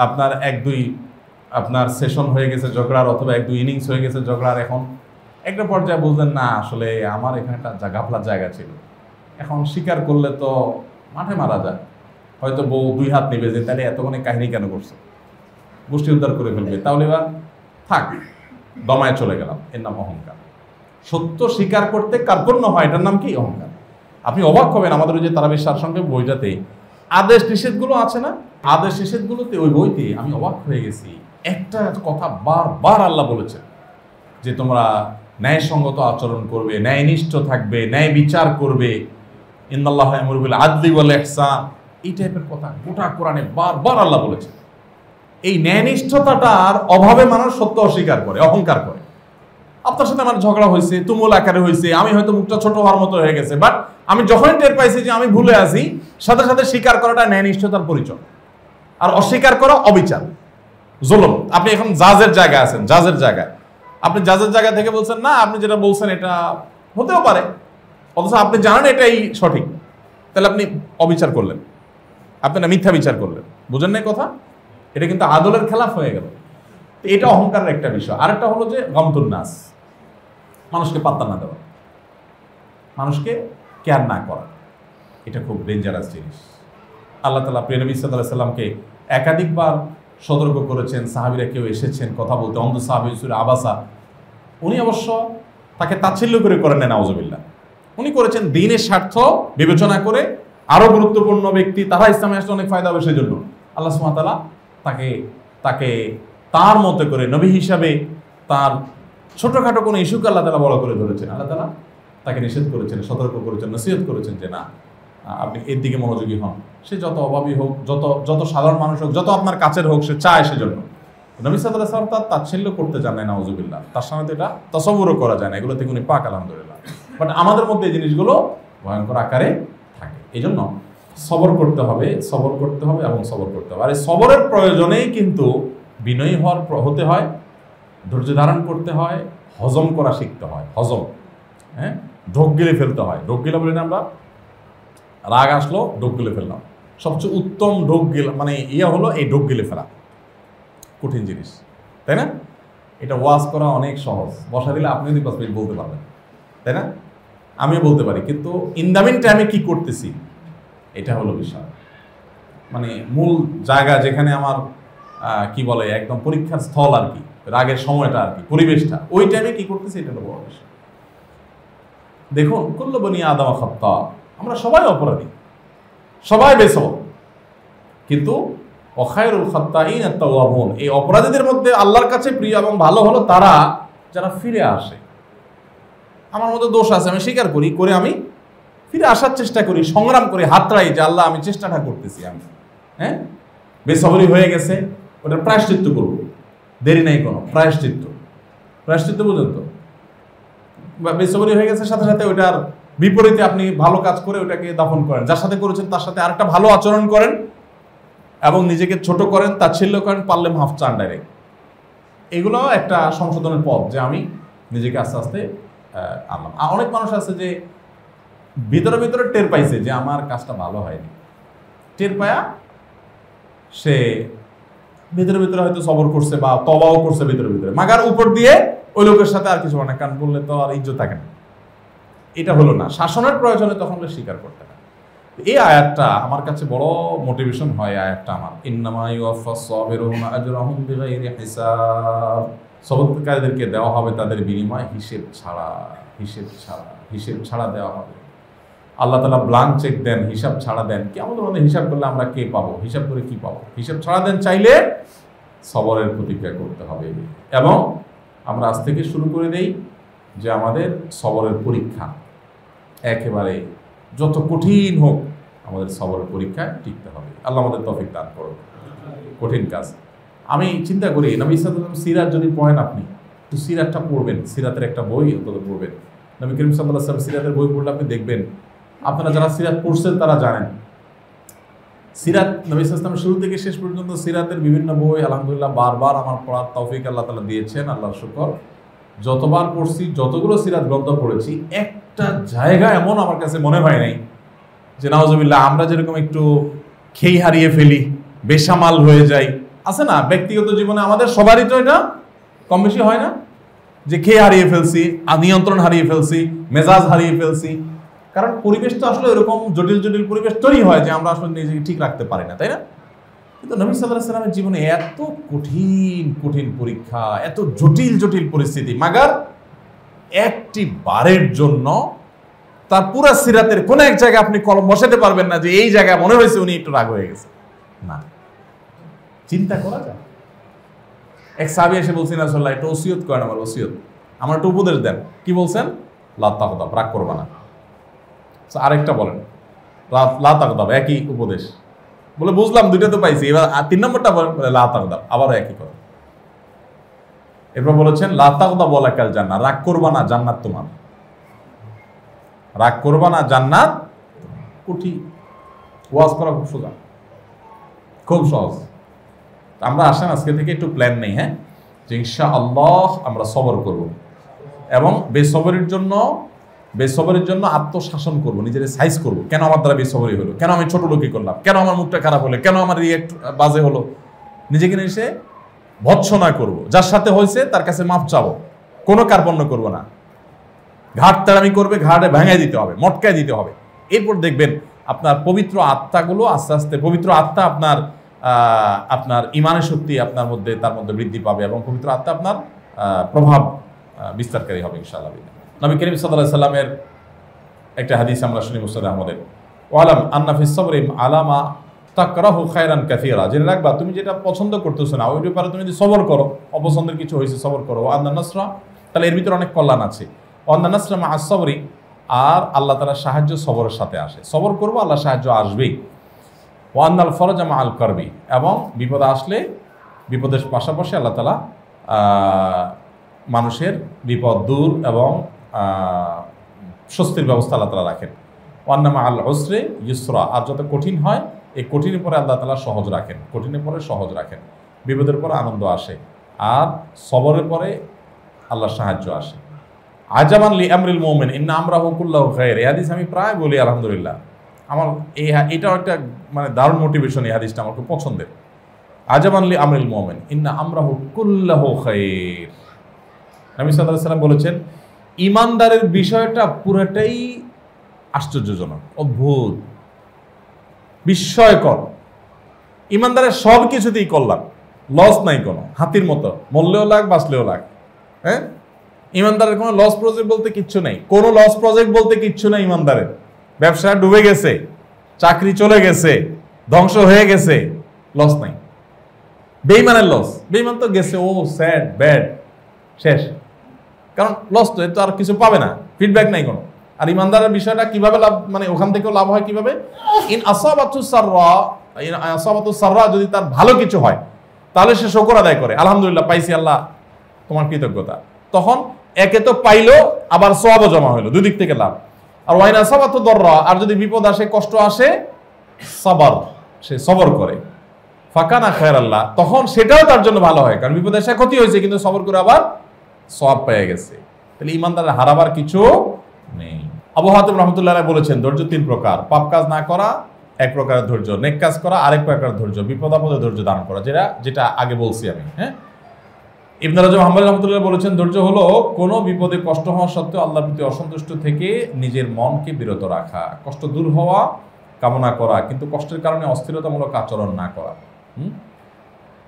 আপনার আপনার সেশন হয়ে গেছে ঝগড়ার, অথবা 1-2 ইনিংস হয়ে গেছে ঝগড়ার। এখন একটা পর্যায়ে বললেন না আসলে আমার এখানে একটা গাফলার জায়গা ছিল, এখন স্বীকার করলে তো মাঠে মারা যায়, হয়তো বউ 2 হাত নেবে যে তাহলে এতক্ষণে কাহিনী কেন করছে, গোষ্ঠী উদ্ধার করে ফেলবে, তাহলে এবার থাক, দমায় চলে গেলাম। এর নাম অহংকার। সত্য স্বীকার করতে কার্পণ্য হয়, এটার নাম কি? অহংকার। আপনি অবাক হবেন, আমাদের ওই যে তারাবির সারসংক্ষেপ বইটাতে আদেশ নিষেধগুলো আছে না, আদেশ নিষেধগুলোতে ওই বইতে আমি অবাক হয়ে গেছি। একটা কথা বারবার আল্লাহ বলেছেন যে তোমরা ন্যায়সঙ্গত আচরণ করবে, ন্যায়নিষ্ঠ থাকবে, ন্যায় বিচার করবে, ইন্নাল্লাহা ইয়ামুরু বিল আদলি ওয়াল ইহসান, এই টাইপের কথা গোটা কোরআনে বারবার আল্লাহ বলেছেন। এই ন্যায়নিষ্ঠতাটার অভাবে মানুষ সত্য অস্বীকার করে, অহংকার করে। আপনার সাথে আমার ঝগড়া হয়েছে, তুমুল আকারে হয়েছে, আমি হয়তো মুখটা ছোট হওয়ার মতো হয়ে গেছে, বাট আমি যখনই টের পাইছি যে আমি ভুলে আছি, সাথে সাথে স্বীকার করাটা ন্যায়নিষ্ঠতার পরিচয়। আর অস্বীকার করা অবিচার, জুলুম। আপনি এখন জাজের জায়গায় আছেন, জাজের জায়গায়, আপনি জাজের জায়গা থেকে বলছেন না আপনি যেটা বলছেন এটা হতেও পারে, অথচ আপনি জানেন এটাই সঠিক, তাহলে আপনি অবিচার করলেন, আপনি না মিথ্যা বিচার করলেন। বুঝেন না কথা? এটা কিন্তু আদলের খেলাফ হয়ে গেল। এটা অহংকারের একটা বিষয়। আরেকটা হলো যে গমতুন নাস, মানুষকে পাত্তা না দেওয়া, মানুষকে কেয়ার না করা, এটা খুব ডেঞ্জারাস জিনিস। আল্লাহ তাআলা প্রিয় নবী সাল্লাল্লাহু আলাইহি সাল্লামকে একাধিকবার সতর্ক করেছেন। সাহাবীরা কেউ এসেছেন কথা বলতে, অন্ধ সাহাবী সূরা আবাসা, উনি অবশ্য তাকে তাচ্ছিল্য করে করেন না, নাউজুবিল্লাহ। উনি করেছেন দ্বীনের স্বার্থ বিবেচনা করে, আরো গুরুত্বপূর্ণ ব্যক্তি তারা ইসলামে আসলে অনেক ফায়দা হবে সেজন্য আল্লাহ সুবহানাহু ওয়া তাআলা তাকে তার মতো করে নবী হিসাবে তার ছোটখাটো কোনো ইস্যুকে আল্লাহ তাআলা বড় করে ধরেছেন। আল্লাহ তাআলা তাকে নিষেধ করেছেন, সতর্ক করেছেন, নসিহত করেছেন যে না আপনি এর দিকে মনোযোগী হন। সে যত অভাবী হোক, যত সাধারণ মানুষ হোক, যত আপনার কাছের হোক, সে চায় সেজন্য। নবী সাল্লাল্লাহু আলাইহি ওয়াসাল্লাম তার তাচ্ছিল্য করতে চান না, নাউজুবিল্লাহ। তার সামনে তো এটা তাসাব্বুরও করা যায় না, এগুলো থেকে উনি পাক আলহামদুলিল্লাহ। বাট আমাদের মধ্যে এই জিনিসগুলো ভয়ঙ্কর আকারে থাকে। এই জন্য সবর করতে হবে, সবর করতে হবে এবং সবর করতে হবে। আর এই সবরের প্রয়োজনেই কিন্তু বিনয়ী হতে হয়, ধৈর্য ধারণ করতে হয়, হজম করা শিখতে হয়, হজম, হ্যাঁ, ঢোক গিলে ফেলতে হয়। ঢোক গিলা বলি না আমরা, রাগ আসলো ঢোক গিলে ফেললাম। সবচেয়ে উত্তম ঢোক গিলা মানে হলো এই ঢোক গিলে ফেলা, কঠিন জিনিস, তাই না? এটা ওয়াজ করা অনেক সহজ, বসা দিলে আপনি যদি বলতে পারবেন, তাই না? আমিও বলতে পারি, কিন্তু ইন দ্য মিন টাইমে কি করতেছি এটা হলো বিষয়। মানে মূল জায়গা যেখানে আমার কি বলে একদম পরীক্ষার স্থল আর কি, রাগের সময়টা আর কি, পরিবেশটা, ওই টাইমে কি করতেছি এটা হলো বড় বিষয়। দেখুন, কুল্লু বনি আদম খাত্তা, আমরা সবাই অপরাধী, সবাই বেসব, কিন্তু ওয়াখায়রুল খাত্তাইন আত-তাওয়াবুন, এই অপরাধীদের মধ্যে আল্লাহর কাছে প্রিয় এবং ভালো হলো তারা যারা ফিরে আসে। আমার মধ্যে দোষ আছে, আমি স্বীকার করি, করে আমি ফিরে আসার চেষ্টা করি, সংগ্রাম করি, হাতড়াই যে আল্লাহ আমি চেষ্টাটা করতেছি, আমি হ্যাঁ বেসবরি হয়ে গেছে, ওটার প্রায়শ্চিত্ত করবো, দেরি নাই কোনো, প্রায়শ্চিত্ত বুঝেন তো, বেসবরি হয়ে গেছে সাথে সাথে ওইটার বিপরীতে আপনি ভালো কাজ করে ওটাকে দাফন করেন, যার সাথে করেছেন তার সাথে আরেকটা ভালো আচরণ করেন এবং নিজেকে ছোট করেন, তাচ্ছিল্য করেন, পারলে মাফ চান ডাইরেক্ট। এগুলো একটা সংশোধনের পথ, যে আমি নিজেকে আস্তে আস্তে আনলাম। অনেক মানুষ আছে যে ভিতরে ভিতরে টের পাইছে যে আমার কাজটা ভালো হয়নি, টের পায়া সে ভিতরে ভিতরে হয়তো সবর করছে বা তবাও করছে ভিতরে ভিতরে, মাগার উপর দিয়ে ওই লোকের সাথে আর কিছু মানে, কারণ বললে তো আর ইজ্জত থাকে না। এটা হলো না, শাসনের প্রয়োজনে তখন স্বীকার করতে হয়। এই আয়াতটা আমার কাছে বড় মোটিভেশন হয়। আয়াতটা আমার, ইন্নামা ইউওয়াফাস সাবিরুনা আজরাহুম বিগাইরি হিসাব, সবরকারীদেরকে দেওয়া হবে তাদের বিনিময় হিসেব ছাড়া দেওয়া হবে। আল্লাহ তাআলা ব্লাঙ্ক চেক দেন, হিসাব ছাড়া দেন। কি আমাদের মধ্যে হিসাব করলে আমরা কে পাবো, হিসাব করে কি পাবো? হিসাব ছাড়া দেন চাইলে সবরের প্রতিজ্ঞা করতে হবে। এবং আমরা আজ থেকে শুরু করে দেই যে আমাদের সবরের পরীক্ষা একেবারে যত কঠিন হোক, আমাদের সবরের পরীক্ষায় টিকতে হবে। আল্লাহ আমাদের তৌফিক দান করুন। কঠিন কাজ, আমি চিন্তা করি নবী সাল্লাল্লাহু আলাইহি ওয়াসাল্লাম সিরাত যদি পড়েন, আপনি একটু সিরাতটা পড়বেন, সিরাতের একটা বই অন্তত পড়বেন। নবী করিম সাল্লাল্লাহু আলাইহি ওয়াসাল্লাম সিরাতের বই পড়লে আপনি দেখবেন, আপনারা যারা সিরাত পড়ছেন তারা জানেন, সিরাত নবী সাল্লাল্লাহু আলাইহি ওয়াসাল্লাম শুরু থেকে শেষ পর্যন্ত সিরাতের বিভিন্ন বই আলহামদুলিল্লাহ বারবার আমার পড়ার তৌফিক আল্লাহ তাআলা দিয়েছেন, আল্লাহর শুকর। যতবার পড়ছি, যতগুলো সিরাত গ্রন্থ পড়েছি, একটা জায়গা এমন আমার কাছে মনে হয় নাই যে নাউজুবিল্লাহ আমরা যেরকম একটু খেই হারিয়ে ফেলি, বেসামাল হয়ে যাই, আছে না ব্যক্তিগত জীবনে আমাদের সবারই তো এটা কম বেশি হয় না, যে খেয়ে হারিয়ে ফেলছি, নিয়ন্ত্রণ হারিয়ে ফেলছি, মেজাজ হারিয়ে ফেলছি। কারণ পরিবেশ তো আসলে এরকম জটিল জটিল পরিবেশ তৈরি হয় যে আমরা আসলে নিজেকে ঠিক রাখতে পারি না, তাই না? কিন্তু নবী সাল্লাল্লাহু আলাইহি ওয়াসাল্লামের জীবনে এত কঠিন কঠিন পরীক্ষা, এত জটিল জটিল পরিস্থিতি, মাগার একটি বারের জন্য তার পুরা সিরাতের কোন এক জায়গায় আপনি কলম বসাতে পারবেন না যে এই জায়গায় মনে হয়েছে উনি একটু রাগ হয়ে গেছে, না। চিন্তা করা যায়। এক সাহাবী এসে বলছেন, রাসূলুল্লাহ একটু ওসিয়ত করেন, আমার একটু উপদেশ দেন। কি বলছেন? লা তাগদাব, রাগ করবা না। আরেকটা বলেন, লা তাগদাব, একই উপদেশ। বলে বুঝলাম, দুইটা তো পাইছি, এবার 3 নম্বরটা বলেন, লা তাগদাব, আবারও একই কথা। এরপর বলেছেন লা তাগদাব ওয়ালাকাল জান্নাহ, রাগ করবা না, জান্নাত তোমার। রাগ করবা না, জান্নাত। কঠিন ওয়াজ করা খুব সোজা, খুব সহজ। আমরা আসেন আজকে থেকে একটু প্ল্যান নেই, হ্যাঁ, যে ইনশাআল্লাহ আমরা সবর করব এবং বেসবরের জন্য আত্মশাসন করব, নিজের সাইজ করব। কেন আমার দ্বারা বেসবরি হলো, কেন আমি ছোট লোকই করলাম, কেন আমার মুখটা খারাপ হলো, কেন আমার রিয়েক্ট বাজে হলো, নিজেকে এসে ভৎসনা করব। যার সাথে হয়েছে তার কাছে মাপ চাবো, কোনো কার্পণ্য করব না। ঘাট তাড়ামি করবে, ঘাটে ভেঙে দিতে হবে, মটকায় দিতে হবে। এরপর দেখবেন আপনার পবিত্র আত্মাগুলো আস্তে আস্তে, পবিত্র আত্মা আপনার ইমানের শক্তি আপনার মধ্যে, তার মধ্যে বৃদ্ধি পাবে এবং পবিত্র আত্মা আপনার প্রভাব বিস্তারকারী হবে ইনশাআল্লাহ। নবী করিম সাল্লাল্লাহু আলাইহি সাল্লামের একটা হাদিস আমরা শুনি মুসনাদে আহমদের, ওয়ালাম আন্না ফিস সাবরি আলামা তাকরাহু খায়রান কাসীরা, জেনে রাখবা তুমি যেটা পছন্দ করতেছো না ওই ব্যাপারে তুমি যদি সবর করো, অপছন্দের কিছু হয়েছে সবর করো, আন্না নাসরা, তাহলে এর ভিতরে অনেক কল্যাণ আছে। আন্না নাসরা মা আস-সাবরি, আর আল্লাহ তাআলার সাহায্য সবরের সাথে আসে। সবর করবো, আল্লাহ সাহায্য আসবেই। ওয়ান্নাল ফরজা মা আল কারবি, এবং বিপদ আসলে বিপদের পাশাপাশি আল্লাহ তাআলা মানুষের বিপদ দূর এবং স্বস্তির ব্যবস্থা আল্লাহ তাআলা রাখেন। ওয়ান্না মা আল উসরি ইউসরা, আর যত কঠিন হয় এই কঠিনের পরে আল্লাহ তাআলা সহজ রাখেন, কঠিনের পরে সহজ রাখেন, বিপদের পরে আনন্দ আসে। আর সবরের পরে আল্লাহর সাহায্য আসে। আজামান লি আমরিল মুমিন ইন্না আমরাহু কুল্লাহু খায়র, এই হাদিস আমি প্রায় বলি আলহামদুলিল্লাহ। আমার এটাও একটা মানে দারুণ মোটিভেশন, এই হাদিসটা আমার খুব পছন্দের। আজামান লি আমরিল মুমিন ইন্না আমরাহু কুল্লাহু খায়র। নবী সাল্লাল্লাহু আলাইহি ওয়াসাল্লাম বলেছেন ঈমানদারের বিষয়টা পুরোটাই আশ্চর্যজনক, অদ্ভুত, বিস্ময়কর। ঈমানদারের সব কিছুতেই কল্যাণ, লস নাই কোনো, হাতির মতো মরলেও লাগ বাঁচলেও লাগ। হ্যাঁ, ঈমানদারের কোনো লস প্রজেক্ট বলতে কিচ্ছু নেই, কোনো লস প্রজেক্ট বলতে কিচ্ছু নেই ঈমানদারের। ব্যবসা ডুবে গেছে, চাকরি চলে গেছে, ধ্বংস হয়ে গেছে, লস নাই। বেঈমানের লস, বেঈমান তো গেছে, ও স্যাড ব্যাড, শেষ, কারণ লস তো, তো আর কিছু পাবে না, ফিডব্যাক নাই কোনো। আর ঈমানদারের বিষয়টা কিভাবে লাভ, মানে ওখান থেকেও লাভ হয় কিভাবে, ইন আসাবাতুস সাররা, যদি তার ভালো কিছু হয় তাহলে সে শুকর আদায় করে, আলহামদুলিল্লাহ পাইছি আল্লাহ তোমার কৃতজ্ঞতা। তখন একে তো পাইলো, আবার সওয়াবও জমা হইলো, দুই দিক থেকে লাভ। আর ওয়াইন আসাবাতু দররা, আর যদি বিপদ আসে, কষ্ট আসে, সাবর, সে সবর করে, ফাকানা খায়রাল্লাহ, তখন সেটাও তার জন্য ভালো হয়, কারণ বিপদ এসে ক্ষতি হয়েছে কিন্তু সবর করে আবার সওয়াব পেয়ে গেছে। তাহলে ঈমানদারের হারাবার কিছু নেই। আবু হাতিম রাহমাতুল্লাহ আলাইহি বলেছেন ধৈর্য তিন প্রকার, পাপ কাজ না করা এক প্রকারের ধৈর্য, নেক কাজ করা আরেক প্রকারের ধৈর্য, বিপদ আপদে ধৈর্য ধারণ করা, যেটা আগে বলছি আমি। হ্যাঁ, ইবনে রাজব হাম্বলী রাহমাতুল্লাহ বলেছেন ধৈর্য হলো কোনো বিপদে কষ্ট হওয়া সত্ত্বেও আল্লাহর প্রতি অসন্তুষ্ট থেকে নিজের মনকে বিরত রাখা, কষ্ট দূর হওয়া কামনা করা, কিন্তু কষ্টের কারণে অস্থিরতামূলক আচরণ না করা।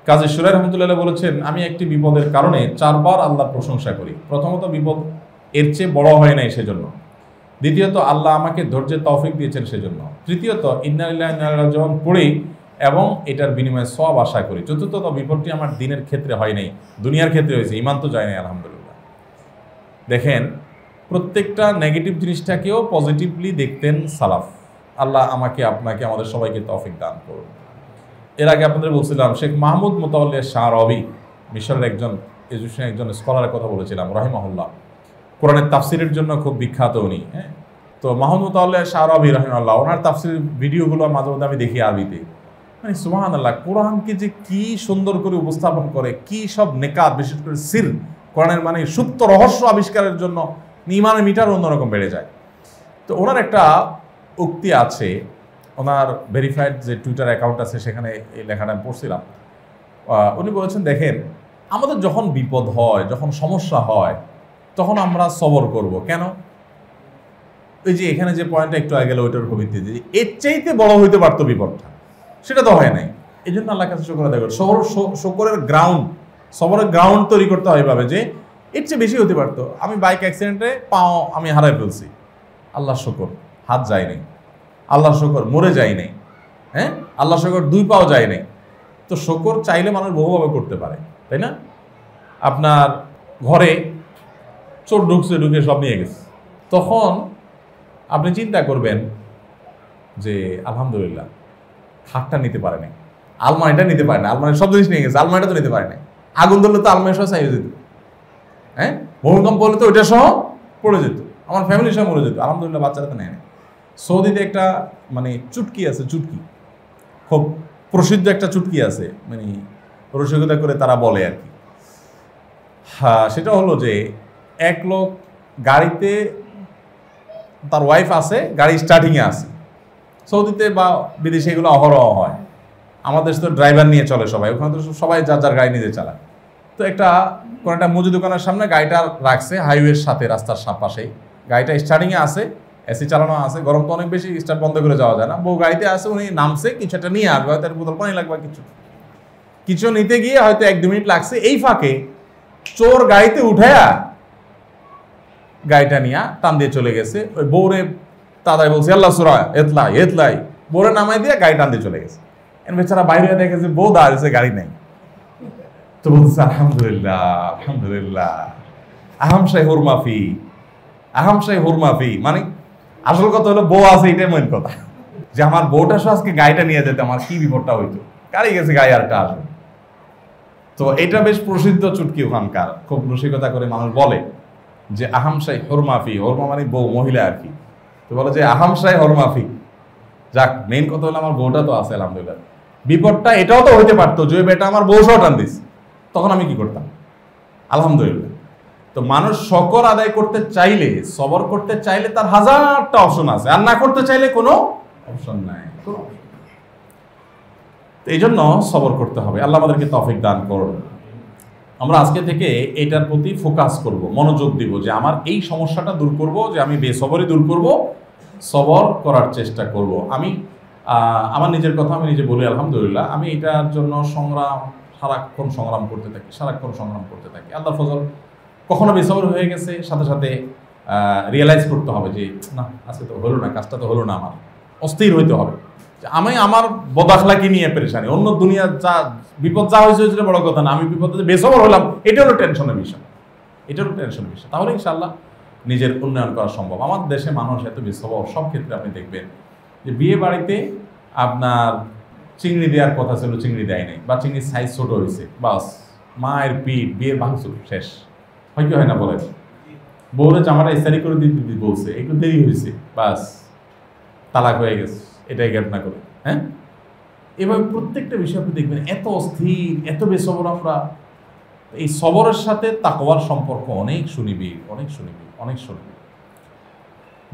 কাজী শুরাইর রাহমাতুল্লাহ বলেছেন আমি একটি বিপদের কারণে 4 বার আল্লাহর প্রশংসা করি। প্রথমত বিপদ এর চেয়ে বড় হয় নাই সেজন্য, দ্বিতীয়ত আল্লাহ আমাকে ধৈর্যের তৌফিক দিয়েছেন সেজন্য, তৃতীয়ত ইন্না লিল্লাহি ওয়া ইন্না ইলাইহি রাজিউন পড়ি এবং এটার বিনিময়ে সওয়াব আশা করি, চতুর্থত বিপদটি আমার দিনের ক্ষেত্রে হয় নাই, দুনিয়ার ক্ষেত্রে হয়েছে, ঈমান তো যায় নাই আলহামদুলিল্লাহ। দেখেন প্রত্যেকটা নেগেটিভ জিনিসটাকেও পজিটিভলি দেখতেন সালাফ। আল্লাহ আমাকে, আপনাকে, আমাদের সবাইকে তৌফিক দান করুন। এর আগে আপনাদের বলছিলাম শেখ মাহমুদ মুতাওয়াল্লি শাহরবি, মিশরের একজন এজুকেশনের একজন স্কলারের কথা বলেছিলাম রাহিমাহুল্লাহ, কোরআনের তাফসিরের জন্য খুব বিখ্যাত উনি। হ্যাঁ, তো মাহমুদ মুতাওয়াল্লি শাহরবি রাহিমাহুল্লাহ, ওনার তাফসিরের ভিডিওগুলো মাঝে মধ্যে আমি দেখি আরবিতে, মানে সুবহানাল্লাহ, কোরআনকে যে কি সুন্দর করে উপস্থাপন করে, কি সব নেকাত, বিশেষ করে সির, কোরআনের মানে সুপ্ত রহস্য আবিষ্কারের জন্য ঈমানের মিটার অন্যরকম বেড়ে যায়। তো ওনার একটা উক্তি আছে, ওনার ভেরিফাইড যে টুইটার অ্যাকাউন্ট আছে সেখানে এই লেখাটা আমি পড়ছিলাম। উনি বলেছেন দেখেন আমাদের যখন বিপদ হয়, যখন সমস্যা হয়, তখন আমরা সবর করব কেন? ওই যে এখানে যে পয়েন্টটা একটু আগে গেল ওইটার ভিত্তিতে যে এর চাইতে বড় হইতে পারতো বিপদটা, সেটা তো হয় নাই, এই জন্য আল্লাহর কাছে শুকর আদায় করি। শুকরের গ্রাউন্ড, সবরের গ্রাউন্ড তৈরি করতে হয় এভাবে যে এর চেয়ে বেশি হতে পারতো, আমি বাইক অ্যাক্সিডেন্টে পাও আমি হারাই ফেলছি, আল্লাহ শুকর হাত যায় নাই, আল্লাহ শুকর মরে যায় নাই, হ্যাঁ, আল্লাহ শুকর 2 পাও যায় নাই। তো শুকর চাইলে মানুষ বহুভাবে করতে পারে, তাই না? আপনার ঘরে চোর ঢুকছে, ঢুকে সব নিয়ে গেছে, তখন আপনি চিন্তা করবেন যে আলহামদুলিল্লাহ খাটটা নিতে পারে নাই, আলমারিটা নিতে পারে না, আলমারি সব জিনিস নিয়ে গেছে, আলমারিটা তো নিতে পারে নাই, আগুন ধরলে তো আলমারি সহ চাইয়ে যেত, হ্যাঁ, ভূমিকম্প হলে তো ওইটা সহ পড়ে যেত, আমার ফ্যামিলি সহ মরে যেত, আলহামদুলিল্লাহ বাচ্চারা তো নেয় না। সৌদিতে একটা মানে চুটকি আছে, চুটকি খুব প্রসিদ্ধ একটা চুটকি আছে, মানে রসিকতা করে তারা বলে আর কি। হ্যাঁ, সেটা হলো যে এক লোক গাড়িতে, তার ওয়াইফ আছে, গাড়ি স্টার্টিংয়ে আছে, সৌদিতে বা বিদেশে এগুলো অহরহ হয়, আমাদের দেশে তো ড্রাইভার নিয়ে চলে সবাই, ওখানে তো সবাই যার যার গাড়ি নিজে চালায়। তো কোনো একটা মুদি দোকানের সামনে গাড়িটা রাখছে, হাইওয়ের সাথে, রাস্তার পাশেই, গাড়িটা স্টার্টিংয়ে আছে, এসি চালানো আছে, গরম তো অনেক বেশি, স্টার্ট বন্ধ করে যাওয়া যায় না, বউ গাড়িতে আছে, উনি নামছে, কিছু একটা নিয়ে আসবে, হয়তো বোতল পানি লাগবে, কিছু নিতে গিয়ে হয়তো 1-2 মিনিট লাগছে, এই ফাঁকে চোর গাড়িতে উঠায়া গাড়িটা নিয়ে টান দিয়ে চলে গেছে, ওই বউরে তাদাই বলছে আল্লাহ সুরা এতলাই এতলাই, বউরে নামাই দিয়ে গাড়ি টান দিয়ে চলে গেছে। বেচারা বাইরে দেখেছে বউ দাঁড়িয়েছে, গাড়ি নাই, তো বলছে আলহামদুলিল্লাহ আলহামদুলিল্লাহ, আহামশাই হুরমাফি, আহামশাই হুরমাফি, মানে আসল কথা হলো বউ আছে, এটাই মেন কথা, যে আমার বউটা সহ আজকে গাড়িটা নিয়ে যেতে আমার কি বিপদটা হইতো, গাড়ি গেছে, গাড়ি আরেকটা আসবে। তো এটা বেশ প্রসিদ্ধ চুটকি ওখানকার, খুব রসিকতা করে মানুষ বলে যে আহামশাই হুরমাফি, হুরমা মানে বউ, মহিলা আর কি, তো বলে যে আহামশাই হুরমাফি। যাক, মেইন কথা হলো আমার বউটা তো আছে আলহামদুলিল্লাহ। বিপদটা এটাও তো হইতে পারতো যে বেটা আমার বউ সহ টান দিস, তখন আমি কি করতাম? আলহামদুলিল্লাহ। তো মানুষ শকর আদায় করতে চাইলে, সবর করতে চাইলে তার হাজারটা অপশন আছে, আর না করতে চাইলে কোনো অপশন নাই। এই জন্য সবর করতে হবে। আল্লাহ আমাদেরকে তৌফিক দান করুন। আমরা আজকে থেকে এটার প্রতি ফোকাস করব, মনোযোগ দিব যে আমার এই সমস্যাটা দূর করব, যে আমি বেসবরই দূর করব, সবর করার চেষ্টা করব। আমি আমার নিজের কথা আমি নিজে বলি, আলহামদুলিল্লাহ আমি এটার জন্য সারাক্ষণ সংগ্রাম করতে থাকি। আল্লাহ ফজল কখনো বেসবর হয়ে গেছে, সাথে সাথে রিয়েলাইজ করতে হবে যে না, আজকে তো হলো না, কাজটা তো হলো না, আমার অস্থির হইতে হবে। আমি আমার বদাখলাকি নিয়ে পেরেশানি, অন্য দুনিয়া যা বিপদ যা হয়েছে বড় কথা না, আমি বিপদে বেসবর হলাম, এটা হলো টেনশনের বিষয়। তাহলে ইনশাআল্লাহ নিজের উন্নয়ন করা সম্ভব। আমার দেশে মানুষ এত বেসবর, সব ক্ষেত্রে আপনি দেখবেন যে বিয়ে বাড়িতে আপনার চিংড়ি দেওয়ার কথা ছিল, চিংড়ি দেয় নাই, বা চিংড়ির সাইজ ছোট হয়েছে, বাস মায়ের পিঠ, বিয়ের ভাঙচুর শেষ। হয় কি হয় না বলেন? বউরে জামাটা ইস্তারি করে দিতে বলছে, একটু দেরি হয়েছে, বাস তালাক হয়ে গেছে, এটাই গ্যাপ না করে। হ্যাঁ, এভাবে প্রত্যেকটা বিষয় আপনি দেখবেন এত অস্থির, এত বেসবর আমরা। এই সবরের সাথে তাকওয়ার সম্পর্ক অনেক সুনিবিড়।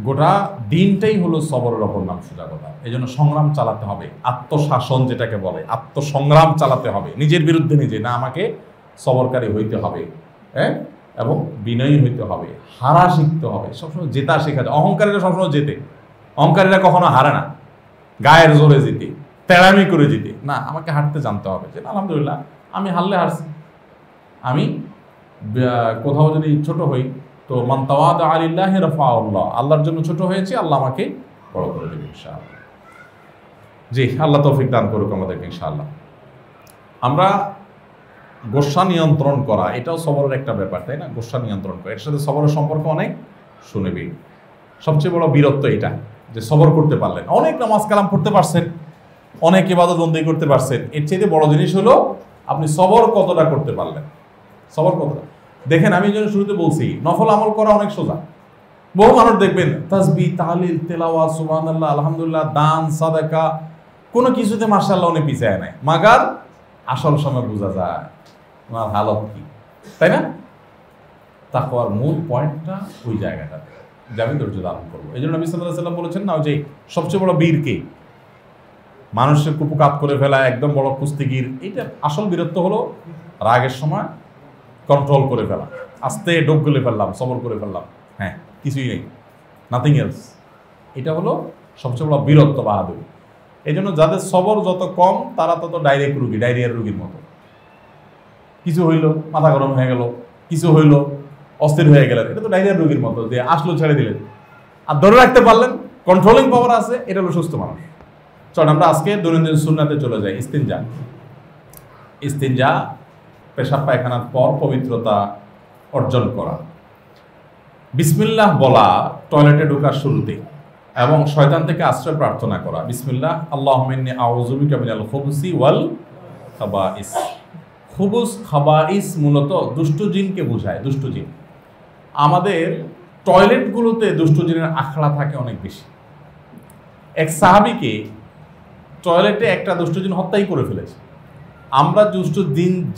গোটা দিনটাই হলো সবরের অপর নাম, সোজা কথা। এই জন্য সংগ্রাম চালাতে হবে, আত্মশাসন যেটাকে বলে, আত্মসংগ্রাম চালাতে হবে, নিজের বিরুদ্ধে নিজে না, আমাকে সবরকারী হইতে হবে, হ্যাঁ, এবং বিনয়ী হইতে হবে, হারা শিখতে হবে, সবসময় জেতা শেখা যায়। অহংকারীরা সবসময় জেতে, অহংকারীরা কখনো হারে না, গায়ের জোরে জিতে, তেড়ামি করে জিতে না। আমাকে হারতে জানতে হবে যে আলহামদুলিল্লাহ আমি হারলে হারছি। আমি কোথাও যদি ছোট হই তো মান তাওয়াদা লিল্লাহি রাফাহু আল্লাহ, আল্লাহর জন্য ছোট হয়েছে, আল্লাহ আমাকে বড় করে দেবে ইনশাআল্লাহ। জি, আল্লাহ তৌফিক দান করুক আমাদেরকে ইনশাআল্লাহ। আমরা গোসা নিয়ন্ত্রণ করা, এটাও সবরের একটা ব্যাপার, তাই না? গোসা নিয়ন্ত্রণ করা, এর সাথে সবরের সম্পর্ক অনেক সুনিবিড়। সবচেয়ে বড় বীরত্ব এটা যে সবর করতে পারলেন, অনেক নামাজ কালাম পড়তে পারছেন, অনেক ইবাদত বন্দি করতে পারছেন। এর চেয়ে বড় জিনিস হলো আপনি সবর কতটা করতে পারলেন। সবর কতটা দেখেন, আমি যেন শুরুতে বলছি, নফল আমল করা অনেক সোজা। বহু মানুষ দেখবেন তাসবিহ, তাহলিল, তেলাওয়াত, সুবহানাল্লাহ, আলহামদুলিল্লাহ, দান, সাদাকা, কোনো কিছুতে মাশাআল্লাহ উনি পিছায় নাই, মাগার আসল সময় বোঝা যায় ওনার হালত কি, তাই না? তাকওয়ার মূল পয়েন্টটা ওই জায়গাটাতে যে আমি ধৈর্য ধারণ করবো। এই জন্য নবী সাল্লাল্লাহু আলাইহি ওয়াসাল্লাম বলেছেন না, যে সবচেয়ে বড় বীর কে? মানুষের কুপকাত করে ফেলা, একদম বড় কুস্তিগির। এইটা আসল বীরত্ব হলো রাগের সময় কন্ট্রোল করে ফেলা, আস্তে ডোক গলে ফেললাম, সবর করে ফেললাম, হ্যাঁ, কিছুই নেই, নাথিং এলস। এটা হলো সবচেয়ে বড় বীরত্ব, বাহাদুরি। এই জন্য যাদের সবর যত কম তারা তত ডাইরেক্ট রুগী, ডায়রিয়ার রুগীর মতো। কিছু হইলো মাথা গরম হয়ে গেল, কিছু হইলো অস্থির হয়ে গেলেন, এটা তো ডায়রিয়ার রুগীর মতো, যে আসলো ছেড়ে দিলেন। আর ধরে রাখতে পারলেন, কন্ট্রোলিং পাওয়ার আছে, এটা হলো সুস্থ মানুষ। চল আমরা আজকে দৈনন্দিন সুন্নাতে চলে যাই। ইস্তিনজা পেশাব পায়খানার পর পবিত্রতা অর্জন করা, বিসমিল্লাহ বলা টয়লেটে ঢোকার শুরুতে, এবং শয়তান থেকে আশ্রয় প্রার্থনা করা। বিসমিল্লাহ, আল্লাহুম্মা ইন্নী আউযু বিকা মিনাল খুবুসি ওয়াল খাবাইস। খুবুস, খাবাইস মূলত দুষ্ট জিনকে বোঝায়। দুষ্ট জিন, আমাদের টয়লেটগুলোতে দুষ্ট জিনের আখড়া থাকে অনেক বেশি। এক সাহাবীকে টয়লেটে একটা দুষ্ট জিন হত্যাই করে ফেলেছে। আমরা দুষ্ট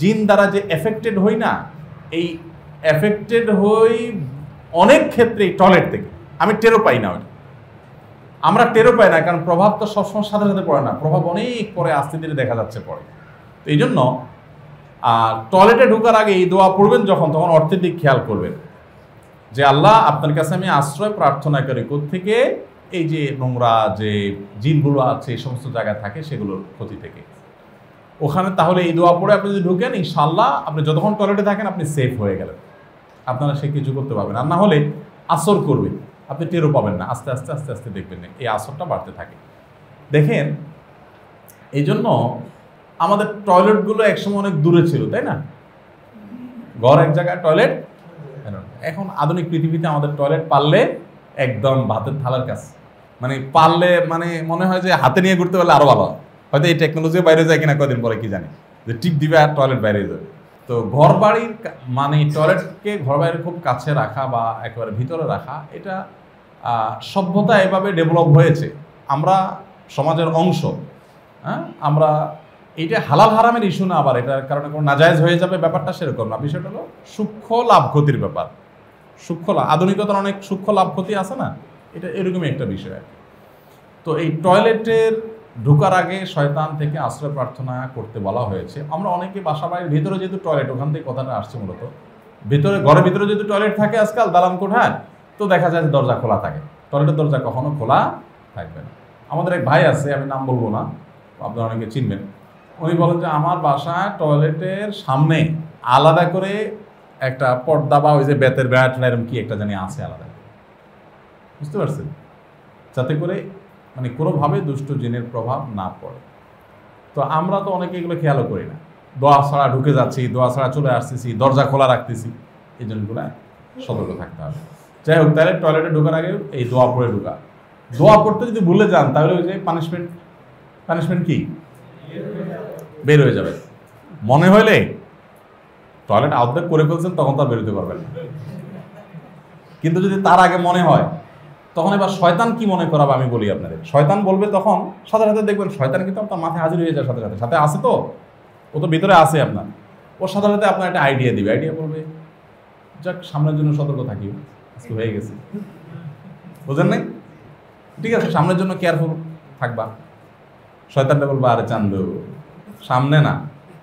জিন দ্বারা যে এফেক্টেড হই না, এই এফেক্টেড হই অনেক ক্ষেত্রেই টয়লেট থেকে। আমি টেরও পাই না, ওইটা আমরা টেরও পাই না, কারণ প্রভাব তো সবসময় সাথে সাথে পড়ে না, প্রভাব অনেক পরে আস্তে ধীরে দেখা যাচ্ছে পড়ে। তো এই জন্য টয়লেটে ঢোকার আগে এই দোয়া পড়বেন যখন, তখন অর্থের দিক খেয়াল করবেন যে আল্লাহ আপনার কাছে আমি আশ্রয় প্রার্থনা করি কোত্থেকে? এই যে নোংরা যে জিনগুলো আছে এই সমস্ত জায়গায় থাকে সেগুলোর ক্ষতি থেকে। ওখানে তাহলে এই দোয়া পড়ে আপনি যদি ঢুকেন, ইনশাআল্লাহ আপনি যতক্ষণ টয়লেটে থাকেন আপনি সেফ হয়ে গেলেন, আপনারা সে কিছু করতে পারবেন। আর না হলে আসর করবে, আপনি টেরও পাবেন না, আস্তে আস্তে আস্তে আস্তে দেখবেন এই আসরটা বাড়তে থাকে। দেখেন, এই জন্য আমাদের টয়লেটগুলো একসময় অনেক দূরে ছিল, তাই না? ঘর এক জায়গায়, টয়লেট। এখন আধুনিক পৃথিবীতে আমাদের টয়লেট পারলে একদম ভাতের থালার কাছে, মানে পারলে মানে মনে হয় যে হাতে নিয়ে ঘুরতে পারলে আরো ভালো। হয়তো এই টেকনোলজি বাইরে যায় কিনা কদিন পরে, কি জানি, যে টিপ দিবে আর টয়লেট বাইরে যাবে। তো ঘর বাড়ির মানে টয়লেটকে ঘর বাড়ির খুব কাছে রাখা বা একেবারে ভিতরে রাখা, এটা সভ্যতা এভাবে ডেভেলপ হয়েছে। আমরা সমাজের অংশ, হ্যাঁ, আমরা এইটা হালাল হারামের ইস্যু না, আবার এটার কারণে কোনো নাজায়েজ হয়ে যাবে ব্যাপারটা সেরকম না। বিষয়টা হলো সূক্ষ্ম লাভ ক্ষতির ব্যাপার। সূক্ষ্ম লাভ, আধুনিকতার অনেক সূক্ষ্ম লাভ ক্ষতি আছে না, এটা এরকমই একটা বিষয়। তো এই টয়লেটের ঢোকার আগে শয়তান থেকে আশ্রয় প্রার্থনা করতে বলা হয়েছে। আমরা অনেকে বাসা বাড়ির ভিতরে যেহেতু টয়লেট, ওখান থেকে কথাটা আসছে মূলত, ভিতরে ঘরের ভিতরে যেহেতু টয়লেট থাকে আজকাল দালান কোঠায়, তো দেখা যায় দরজা খোলা থাকে। টয়লেটের দরজা কখনো খোলা থাকবে না। আমাদের এক ভাই আছে, আমি নাম বলবো না, আপনারা অনেকে চিনবেন। উনি বলেন যে আমার বাসায় টয়লেটের সামনে আলাদা করে একটা পর্দা বা ওই যে বেতের ব্যাট এরকম কি একটা জানি আছে আলাদা, বুঝতে পারছেন, যাতে করে মানে কোনোভাবে দুষ্ট জিনের প্রভাব না পড়ে। তো আমরা তো অনেকে এগুলো খেয়ালও করি না, দোয়া ছাড়া ঢুকে যাচ্ছি, দোয়া ছাড়া চলে আসতেছি, দরজা খোলা রাখতেছি, এই জন্যগুলো সতর্ক থাকতে হবে। যাই হোক, তাহলে টয়লেটে ঢোকার আগে এই দোয়া পড়ে ঢোকা। দোয়া পড়তে যদি ভুলে যান তাহলে ওই যে পানিশমেন্ট কি বের হয়ে যাবে। মনে হইলে টয়লেট আউটব্রেক করে ফেলছেন তখন তো আর বেরোতে পারবেন না। কিন্তু যদি তার আগে মনে হয়, তখন এবার শয়তান কি মনে করাবে আমি বলি আপনাদের। শয়তান বলবে তখন সাথে সাথে দেখবেন শয়তান কিন্তু আপনার মাথায় হাজির হয়ে যায়, সাথে সাথে সাথে আসে, তো ও তো ভিতরে আসে আপনার, ওর সাথে সাথে আপনার একটা আইডিয়া দিবে। আইডিয়া বলবে যাক সামনের জন্য সতর্ক থাকি, আজকে হয়ে গেছে, বুঝেন নাই, ঠিক আছে সামনের জন্য কেয়ারফুল থাকবা। শয়তানটা বলবো আরে চান্দু সামনে না,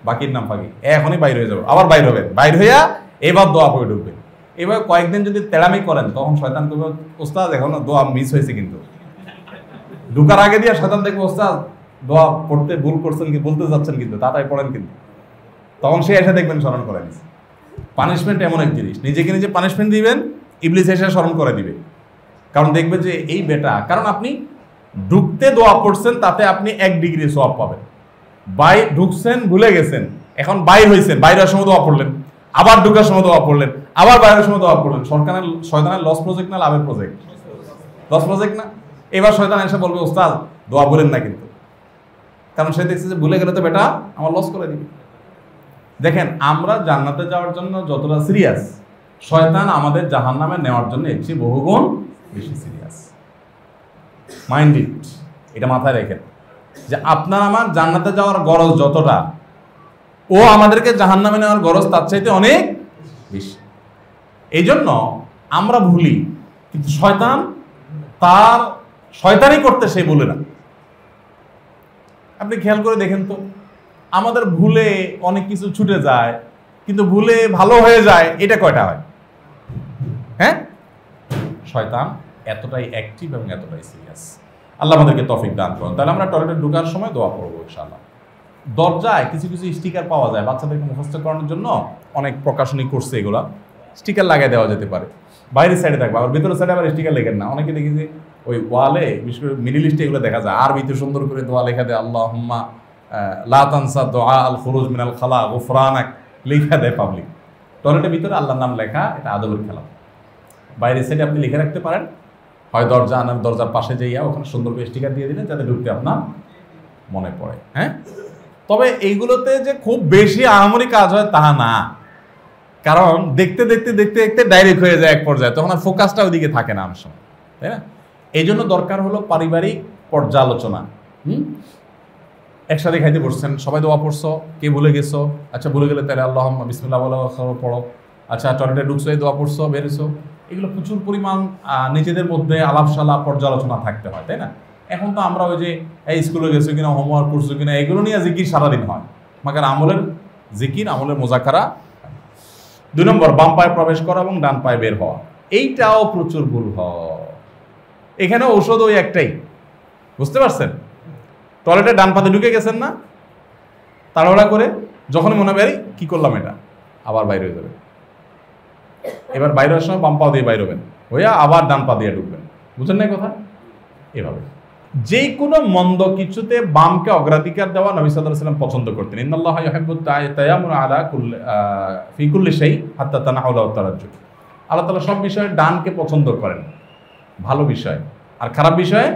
বাকির নাম ফাঁকি, এখনই বাইর হয়ে যাবো, আবার বাইর হবেন, বাইর হইয়া এবার দোয়া পড়ে ঢুকবে। এবার কয়েকদিন যদি তেড়ামি করেন তখন শয়তান করবে ওস্তাদ এখনো দোয়া মিস হয়েছে, কিন্তু ঢুকার আগে দিয়ে শয়তান দেখবে ওস্তাদ দোয়া পড়তে ভুল করছেন, কি বলতে যাচ্ছেন কিন্তু তাড়াতাড়ি পড়েন, কিন্তু তখন সে এসে দেখবেন স্মরণ করে নিচ্ছে। পানিশমেন্ট এমন এক জিনিস, নিজেকে নিজে পানিশমেন্ট দিবেন, ইবলিস এসে স্মরণ করে দিবে। কারণ দেখবে যে এই বেটা, কারণ আপনি ঢুকতে দোয়া পড়ছেন তাতে আপনি 1 ডিগ্রি সওয়াব পাবেন। ঢুকছেন ভুলে গেছেন, এখন বাইর হয়েছেন, বাইরের সময় দোয়া পড়লেন, আবার ঢুকার সময় দোয়া পড়লেন, আবার বাইরের সময় দোয়া পড়লেন। শয়তানের লস প্রজেক্ট না লাভের প্রজেক্ট? লস প্রজেক্ট না? এবার শয়তান এসে বলবে ওস্তাদ দোয়া বলেন না কিন্তু, কারণ সে দেখছে যে ভুলে গেলে তো বেটা আমার লস করে দিবে। দেখেন আমরা জান্নাতে যাওয়ার জন্য যতটা সিরিয়াস, শয়তান আমাদের জাহান্নামে নেওয়ার জন্য এর চেয়ে বহুগুণ বেশি সিরিয়াস। মাইন্ড ইট, এটা মাথায় রেখেন যে আপনার আমার জান্নাতে যাওয়ার গরজ যতটা, ও আমাদেরকে জাহান্নামে নেওয়ার গরজ তার চাইতে অনেক বেশি। এই জন্য আমরা ভুলি, কিন্তু শয়তান তার শয়তানি করতে সে ভুলে না। আপনি খেয়াল করে দেখেন তো, আমাদের ভুলে অনেক কিছু ছুটে যায়, কিন্তু ভুলে ভালো হয়ে যায়, এটা কয়টা হয়? হ্যাঁ, শয়তান এতটাই অ্যাক্টিভ এবং এতটাই সিরিয়াস। আল্লাহ আমাদেরকে তৌফিক দান করুন। তাহলে আমরা টয়লেটে ঢোকার সময় দোয়া পড়বো ইনশাআল্লাহ। দরজায় কিছু কিছু স্টিকার পাওয়া যায়, বাচ্চাদেরকে মুখস্থ করানোর জন্য অনেক প্রকাশনী করছে, এগুলা স্টিকার লাগাই দেওয়া যেতে পারে। বাইরের সাইডে থাকবে, আবার ভিতরের সাইডে আবার স্টিকার লেখেন না। অনেকে দেখি যে ওই ওয়ালে, বিশেষ করে মিডিল ইস্টে এগুলো দেখা যায়, আর ভিতরে সুন্দর করে দোয়া লেখা দেয়, আল্লাহুম্মা লা তানসা দুআ আল খুরুজ মিনাল খালা গুফরানাক, লেখা দেয় পাবলিক। টয়লেটের ভিতরে আল্লাহর নাম লেখা, এটা আদবের খেলা। বাইরের সাইডে আপনি লিখে রাখতে পারেন, হয় দরজা আনার দরজার পাশে যাইয়া ওখানে সুন্দর করে স্টিকার দিয়ে দিলেন, যাতে ঢুকতে আপনার মনে পড়ে। হ্যাঁ, তবে এইগুলোতে যে খুব বেশি আহামরি কাজ হয় তা না, কারণ দেখতে দেখতে দেখতে দেখতে ডাইরেক্ট হয়ে যায় এক পর্যায়ে, তখন আর ফোকাসটা ওইদিকে থাকে না অনেক সময়, তাই না? এই জন্য দরকার হলো পারিবারিক পর্যালোচনা। একসাথে খাইতে বসছেন, সবাই দোয়া পড়ছো, কে ভুলে গেছো, আচ্ছা ভুলে গেলে তাহলে আল্লাহুম্মা বিসমিল্লাহ বলো পড়ো। আচ্ছা টয়লেটে ঢুকছো, এই দোয়া পড়ছো, বেরিয়েছো, এগুলো প্রচুর পরিমাণ নিজেদের মধ্যে আলাপসালা পর্যালোচনা থাকতে হয়, তাই না? এখন তো আমরা ওই যে এই স্কুলে গেছো কিনা, হোমওয়ার্ক করছো কিনা, এগুলো নিয়ে জিকির সারাদিন হয়, মাগার আমলের জিকির, আমলের মোজাকারা। 2 নম্বর, বাম পায়ে প্রবেশ করা এবং ডান পায়ে বের হওয়া, এইটাও প্রচুর ভুল হয়। এখানে ঔষধ ওই একটাই, বুঝতে পারছেন? টয়লেটে ডান পাতে ঢুকে গেছেন না, তাড়াহুড়া করে, যখনই মনে বেরি কি করলাম এটা, আবার বাইরে হয়ে যাবে। এবার বাইরে হওয়ার সময় বাম পা দিয়ে বাইরে হবেন, হইয়া আবার ডান পা দিয়ে ঢুকবেন। বুঝেন না কথা? এভাবে যে কোনো মন্দ কিছুতে বামকে অগ্রাধিকার দেওয়া নবী সাল্লাল্লাহু আলাইহি ওয়াসাল্লাম পছন্দ করতেন। ইন্নাল্লাহা ইউহিব্বুত তায়াম্মুন আলা ফি কুল্লি শাই হাত্তা তানাহুলা ওয়া তারাজ্জুল। আল্লাহ তাআলা সব বিষয়ে ডানকে পছন্দ করেন, ভালো বিষয়। আর খারাপ বিষয়ে,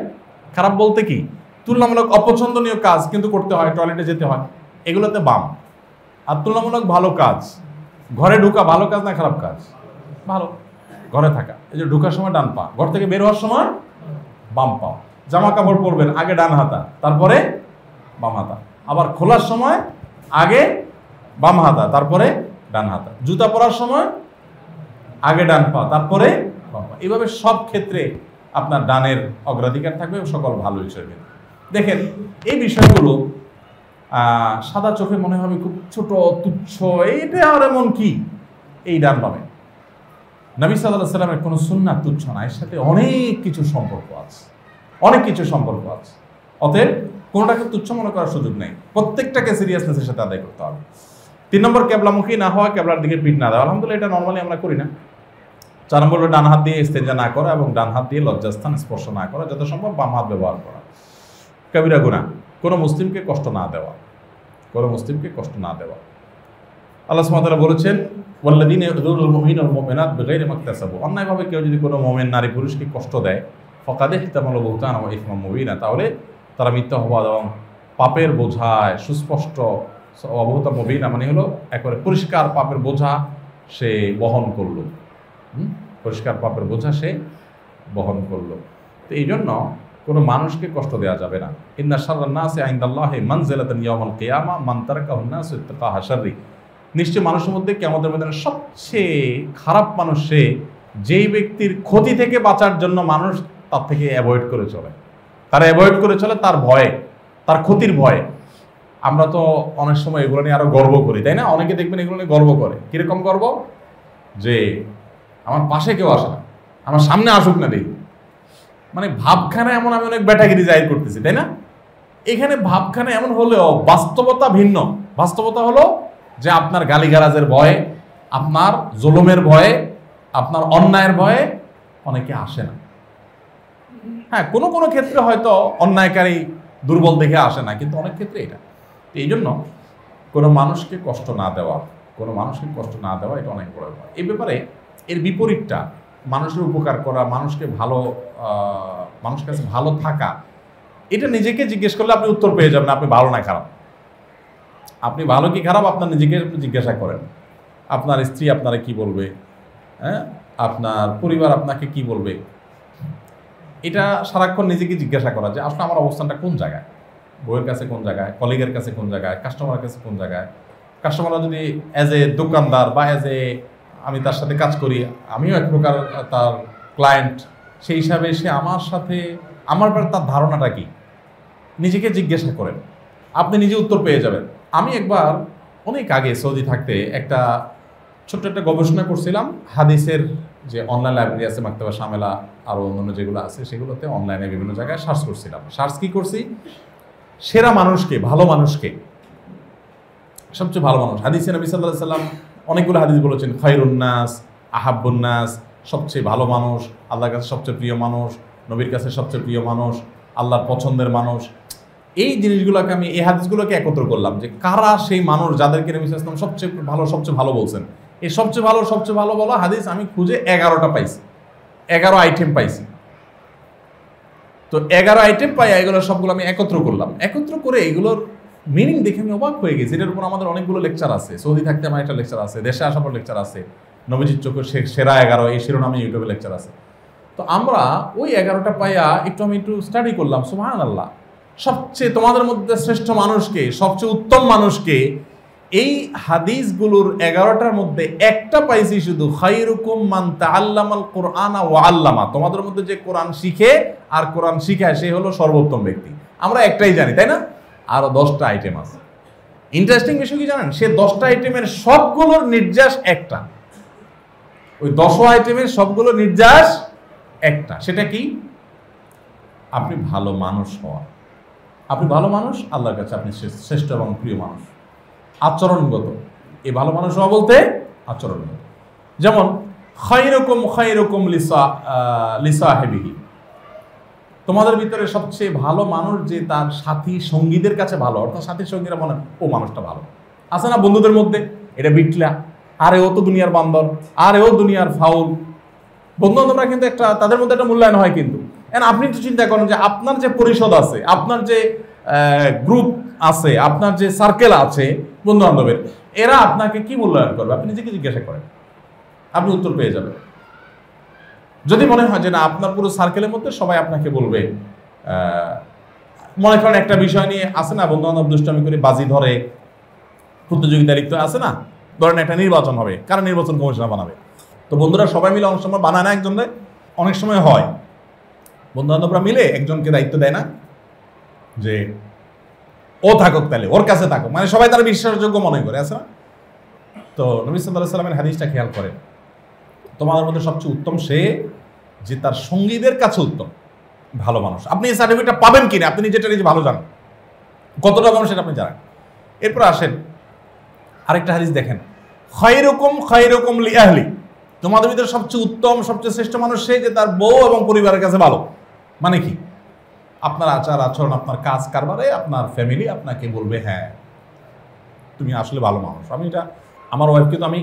খারাপ বলতে কি, তুলনামূলক অপছন্দনীয় কাজ কিন্তু করতে হয়, টয়লেটে যেতে হয়, এগুলোতে বাম। আর তুলনামূলক ভালো কাজ, ঘরে ঢোকা ভালো কাজ না খারাপ কাজ? ভালো। ঘরে থাকা, এই যে ঢোকার সময় ডান পা, ঘর থেকে বের হওয়ার সময় বাম পা। জামা কাপড় পরবেন, আগে ডান হাতা, তারপরে বাম হাতা। আবার খোলার সময় আগে বাম হাতা, তারপরে ডান হাতা। জুতা পরার সময় আগে ডান পা, তারপরে বাম পা। এইভাবে সব ক্ষেত্রে আপনার ডানের অগ্রাধিকার থাকবে সকল ভালো হিসেবে। দেখেন এই বিষয়গুলো সাদা চোখে মনে হবে খুব ছোট, তুচ্ছ, এইটা আর এমন কি, এই ডান বামে। নবী সাল্লাল্লাহু আলাইহি ওয়াসাল্লামের কোনো সুন্নাত তুচ্ছ না, এর সাথে অনেক কিছু সম্পর্ক আছে, অনেক কিছু সম্পর্ক আছে। অতএব কোনোটাকে তুচ্ছ মনে করার সুযোগ নেই, প্রত্যেকটাকে সিরিয়াসনেসের সাথে আদায় করতে হবে। 3 নম্বর, কেবলামুখী না হওয়া, কেবলার দিকে পিঠ না দেওয়া। আলহামদুলিল্লাহ এটা নর্মালি আমরা করি না। 4 নম্বর হলো ডান হাত দিয়ে ইস্তেঞ্জা না করা এবং ডান হাত দিয়ে লজ্জাস্থান স্পর্শ না করা, যত সম্ভব বাম হাত ব্যবহার করা। কবিরা গুনাহ, কোনো মুসলিমকে কষ্ট না দেওয়া, কোনো মুসলিমকে কষ্ট না দেওয়া। আল্লাহ সুবহানাহু ওয়া তাআলা বলেছেন, ওয়াল্লাযীনা ইউযুনা মুমিনা ওয়াল মুমিনাত বিগাইরি মাকতাসাবু, অন্যায়ভাবে কেউ যদি কোনো মুমিন নারী পুরুষকে কষ্ট দেয়, ফাকাদ ইহতামালা বুহতানান ওয়া ইসমান মুবিনা, তাহলে তারা মিথ্যা অপবাদ এবং পাপের বোঝায় সুস্পষ্ট, অবহতা মুবিনা মানে হলো একেবারে পরিষ্কার পাপের বোঝা সে বহন করলো, পরিষ্কার পাপের বোঝা সে বহন করলো। তো এই জন্য কোনো মানুষকে কষ্ট দেওয়া যাবে না। ইন্না শাররান নাসি ইনদাল্লাহি মানজিলাতান ইয়াউমাল কিয়ামা মান তারাকাহুন নাসু ইত্তাকা শাররি, নিশ্চয় মানুষের মধ্যে কিয়ামতের ময়দানে সবচেয়ে খারাপ মানুষ সে, যেই ব্যক্তির ক্ষতি থেকে বাঁচার জন্য মানুষ তার থেকে অ্যাভয়েড করে চলে, তারা অ্যাভয়েড করে চলে তার ভয়ে, তার ক্ষতির ভয়ে। আমরা তো অনেক সময় এগুলো নিয়ে আরো গর্ব করি, তাই না? অনেকে দেখবেন এগুলো নিয়ে গর্ব করে। কিরকম গর্ব? যে আমার পাশে কেউ আসে না, আমার সামনে আসুক না দেখি, মানে ভাবখানা এমন আমি অনেক ব্যাটাগিরি জাহির করতেছি, তাই না? এখানে ভাবখানা এমন হলেও বাস্তবতা ভিন্ন। বাস্তবতা হলো যে আপনার গালিগালাজের ভয়ে, আপনার জুলুমের ভয়ে, আপনার অন্যায়ের ভয়ে অনেকে আসে না। হ্যাঁ, কোনো কোনো ক্ষেত্রে হয়তো অন্যায়কারী দুর্বল দেখে আসে না, কিন্তু অনেক ক্ষেত্রে এটা। এই জন্য কোনো মানুষকে কষ্ট না দেওয়া, কোনো মানুষকে কষ্ট না দেওয়া এটা অনেক বড় ব্যাপার। এই ব্যাপারে এর বিপরীতটা, মানুষের উপকার করা, মানুষকে ভালো, মানুষের কাছে ভালো থাকা, এটা নিজেকে জিজ্ঞেস করলে আপনি উত্তর পেয়ে যাবেন আপনি ভালো না খারাপ। আপনি ভালো কি খারাপ আপনার নিজেকে জিজ্ঞাসা করেন। আপনার স্ত্রী আপনারা কি বলবে, হ্যাঁ, আপনার পরিবার আপনাকে কি বলবে, এটা সারাক্ষণ নিজেকে জিজ্ঞাসা করা যে আসলে আমার অবস্থানটা কোন জায়গায়, বউয়ের কাছে কোন জায়গায়, কলিগের কাছে কোন জায়গায়, কাস্টমারের কাছে কোন জায়গায়। কাস্টমাররা যদি অ্যাজ এ দোকানদার বা অ্যাজ এ আমি তার সাথে কাজ করি, আমিও এক প্রকার তার ক্লায়েন্ট, সেই হিসাবে সে আমার সাথে, আমার ব্যাপারে তার ধারণাটা কি, নিজেকে জিজ্ঞাসা করেন, আপনি নিজে উত্তর পেয়ে যাবেন। আমি একবার অনেক আগে সৌদি থাকতে একটা ছোট্ট একটা গবেষণা করছিলাম, হাদিসের যে অনলাইন লাইব্রেরি আছে, মাকতাবা শামেলা, আরও অন্যান্য যেগুলো আছে সেগুলোতে অনলাইনে বিভিন্ন জায়গায় সার্চ করছিলাম। সার্চ কি করছি, সেরা মানুষকে, ভালো মানুষকে, সবচেয়ে ভালো মানুষ। হাদিসে নবী সাল্লাল্লাহু আলাইহি ওয়াসাল্লাম অনেকগুলো হাদিস বলেছেন, খায়রুন নাস, আহাব্বুন নাস, সবচেয়ে ভালো মানুষ, আল্লাহর কাছে সবচেয়ে প্রিয় মানুষ, নবীর কাছে সবচেয়ে প্রিয় মানুষ, আল্লাহর পছন্দের মানুষ। এই জিনিসগুলোকে আমি, এই হাদিসগুলোকে একত্র করলাম যে কারা সেই মানুষ যাদেরকে নবী সাল্লাল্লাহু আলাইহি ওয়াসাল্লাম সবচেয়ে ভালো বলছেন। এই সবচেয়ে ভালো বলা হাদিস আমি খুঁজে 11টা পাইছি, 11 আইটেম পাইছি। তো 11 আইটেম পাই, এগুলো সবগুলো আমি একত্র করলাম। একত্র করে এগুলোর মিনিং দেখে আমি অবাক হয়ে গেছি। এটার উপর আমাদের অনেকগুলো লেকচার আছে, সৌদি থাকতে আমার একটা লেকচার আছে, দেশে আসার পর লেকচার আছে, নবীজির চোখে সেরা 11 এই শিরোনামে ইউটিউবে লেকচার আছে। তো আমরা ওই 11টা পাইয়া আমি একটু স্টাডি করলাম। সুবহানাল্লাহ, সবচেয়ে তোমাদের মধ্যে শ্রেষ্ঠ মানুষকে, সবচেয়ে উত্তম মানুষকে এই হাদিসগুলোর 11টার মধ্যে একটা পাইছি শুধু, খায়রুকুম মান তাআল্লামাল কুরআনা ওয়া আল্লামা, তোমাদের মধ্যে যে কোরআন শিখে আর কোরআন শিখায় সে হলো সর্বোত্তম ব্যক্তি। আমরা একটাই জানি, তাই না? আরো 10টা আইটেম আছে। ইন্টারেস্টিং বিষয় কি জানেন, সে 10টা আইটেমের সবগুলোর নির্যাস একটা, ওই 10 আইটেমের সবগুলো নির্যাস একটা। সেটা কি? আপনি ভালো মানুষ হওয়া। আপনি ভালো মানুষ, আল্লাহর কাছে আপনি শ্রেষ্ঠ এবং প্রিয় মানুষ। আচরণগত, এই ভালো মানুষ হওয়া বলতে আচরণগত। যেমন খায়রুকুম লিসাহিবিহি, তোমাদের ভিতরে সবচেয়ে ভালো মানুষ যে তার সাথী সঙ্গীদের কাছে ভালো, অর্থাৎ সাথী সঙ্গীরা মনে ও মানুষটা ভালো। আছে না বন্ধুদের মধ্যে, এটা বিটলা, আরে ও তো দুনিয়ার বান্দর, আরে ও দুনিয়ার ফাউল। বন্ধু বান্ধবরা কিন্তু একটা, তাদের মধ্যে একটা মূল্যায়ন হয়। কিন্তু আপনি একটু চিন্তা করেন যে আপনার যে পরিষদ আছে, আপনার যে গ্রুপ আছে, আপনার যে সার্কেল আছে বন্ধু বান্ধবের, এরা আপনাকে কি মূল্যায়ন করবে? আপনি নিজেকে জিজ্ঞাসা করেন, আপনি উত্তর পেয়ে যাবেন। যদি মনে হয় যে না, আপনার পুরো সার্কেলের মধ্যে সবাই আপনাকে বলবে মনে করেন একটা বিষয় নিয়ে আছে না, বন্ধু বান্ধব দুষ্টামি করে বাজি ধরে, প্রতিযোগিতা লিপ্ত আছে না, ধরেন একটা নির্বাচন হবে, কারা নির্বাচন কমিশনার বানাবে, তো বন্ধুরা সবাই মিলে অনেক সময় বানায় না একজনের, অনেক সময় হয় বন্ধু বান্ধবরা মিলে একজনকে দায়িত্ব দেয় না যে ও থাকুক, তাহলে ওর কাছে থাকুক, মানে সবাই তারা বিশ্বাসযোগ্য মনে করে, আছে না? তো নবী সাল্লাল্লাহু আলাইহি সাল্লামের হাদিসটা খেয়াল করেন, তোমাদের মধ্যে সবচেয়ে উত্তম সে যে তার সঙ্গীদের কাছে উত্তম, ভালো মানুষ। আপনি এই সার্টিফিকেটটা পাবেন কিনা আপনি যেটা নিজে ভালো জানেন, কতটা মানুষ সেটা আপনি জানেন। এরপর আসেন আরেকটা হাদিস দেখেন, খায়রুকুম লিআহলি, তোমাদের ভিতরে সবচেয়ে উত্তম সবচেয়ে শ্রেষ্ঠ মানুষ সে যে তার বউ এবং পরিবারের কাছে ভালো। মানে কি? আপনার আচার আচরণ, আপনার কাজ কারবারে আপনার ফ্যামিলি আপনাকে বলবে হ্যাঁ তুমি আসলে ভালো মানুষ। আমি এটা আমার ওয়াইফকে তো আমি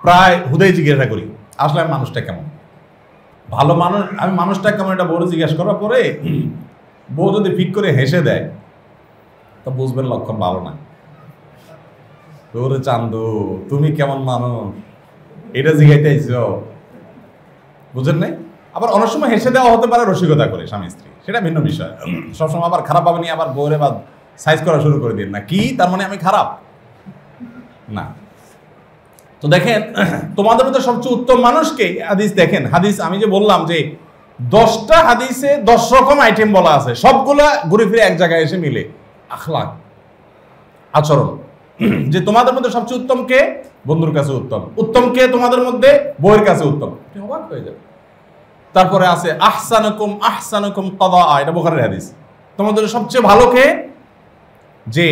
প্রায় হুদাই জিজ্ঞাসা করি আসলে আমি মানুষটা কেমন, ভালো মানুষ, আমি মানুষটা কেমন এটা বউ জিজ্ঞাসা করার পরে বউ যদি ফিক করে হেসে দেয় তো বুঝবেন লক্ষণ ভালো না। তোরে চান্দু তুমি কেমন মানুষ এটা জিজ্ঞাইতে আইছো, বুঝেন নাই? আবার অনেক সময় হেসে দেওয়া হতে পারে রসিকতা করে স্বামী স্ত্রী, সেটা ভিন্ন বিষয়। সবসময় আবার খারাপ ভাবে নিয়ে আবার বউরে বা সাইজ করা শুরু করে দিন না, কি তার মানে আমি খারাপ না। তো দেখেন তোমাদের মধ্যে সবচেয়ে উত্তম মানুষকে, হাদিস দেখেন, হাদিস আমি যে বললাম যে 10টা হাদিসে 10 রকম আইটেম বলা আছে, সবগুলা ঘুরে ফিরে এক জায়গায় এসে মিলে আখলাক, আচরণ। যে তোমাদের মধ্যে সবচেয়ে উত্তম কে? বন্ধুর কাছে উত্তম। উত্তম কে তোমাদের মধ্যে? বউয়ের কাছে উত্তম। অবাক হয়ে যাবে। তারপরে আছে আহসানুকুম কাদা, এটা বুখারীর হাদিস। তোমাদের সবচেয়ে ভালো কে? যে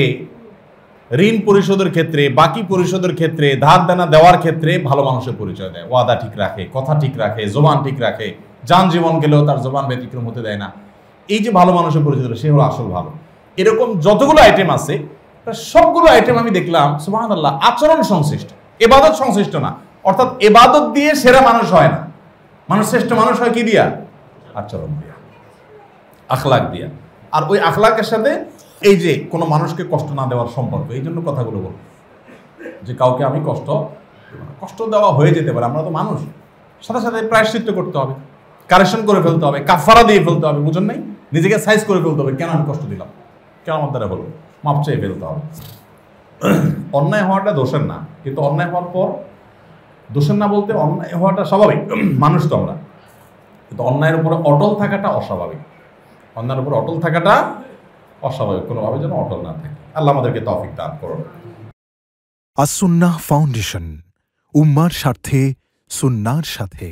ঋণ পরিশোধের ক্ষেত্রে, বাকি পরিশোধের ক্ষেত্রে, ধার দেনা দেওয়ার ক্ষেত্রে ভালো মানুষের পরিচয় দেয়, ওয়াদা ঠিক রাখে, কথা ঠিক রাখে, জবান ঠিক রাখে, যান জীবন গেলেও তার জবান ব্যতিক্রম হতে দেয় না। এই যে ভালো মানুষের পরিচয়, সে হলো আসল ভালো। এরকম যতগুলো আইটেম আছে সবগুলো আইটেম আমি দেখলাম সুবহানাল্লাহ আচরণ সংশ্লিষ্ট, ইবাদত সংশ্লিষ্ট না। অর্থাৎ ইবাদত দিয়ে সেরা মানুষ হয় না, মানুষ শ্রেষ্ঠ মানুষ হয় কি দিয়া? আচরণ দিয়া, আখলাক দিয়া। আর ওই আখলাকের সাথে এই যে কোনো মানুষকে কষ্ট না দেওয়ার সম্পর্ক, এই জন্য কথাগুলো বল যে কাউকে আমি কষ্ট দেওয়া হয়ে যেতে পারে, আমরা তো মানুষ, সাথে সাথে প্রায়শ্চিত্ত করতে হবে, কারেকশন করে ফেলতে হবে, কাফারা দিয়ে ফেলতে হবে, বুঝেন নাই? নিজেকে সাইজ করে ফেলতে হবে, কেন আমি কষ্ট দিলাম, কেন আমার দ্বারা হলো, মাপ চেয়ে ফেলতে হবে। অন্যায় হওয়াটা দোষের না, কিন্তু অন্যায় হওয়ার পর দোষের না বলতে অন্যায় হওয়াটা স্বাভাবিক, মানুষ তো আমরা, কিন্তু অন্যায়ের উপরে অটল থাকাটা অস্বাভাবিক। অন্যায়ের উপরে অটল থাকাটা অস্বাভাবিক, কোনোভাবে যেন অটল না থাকে। আল্লাহ আমাদেরকে তৌফিক দান করুন। আস-সুন্নাহ ফাউন্ডেশন, উম্মার স্বার্থে সুন্নাহর সাথে।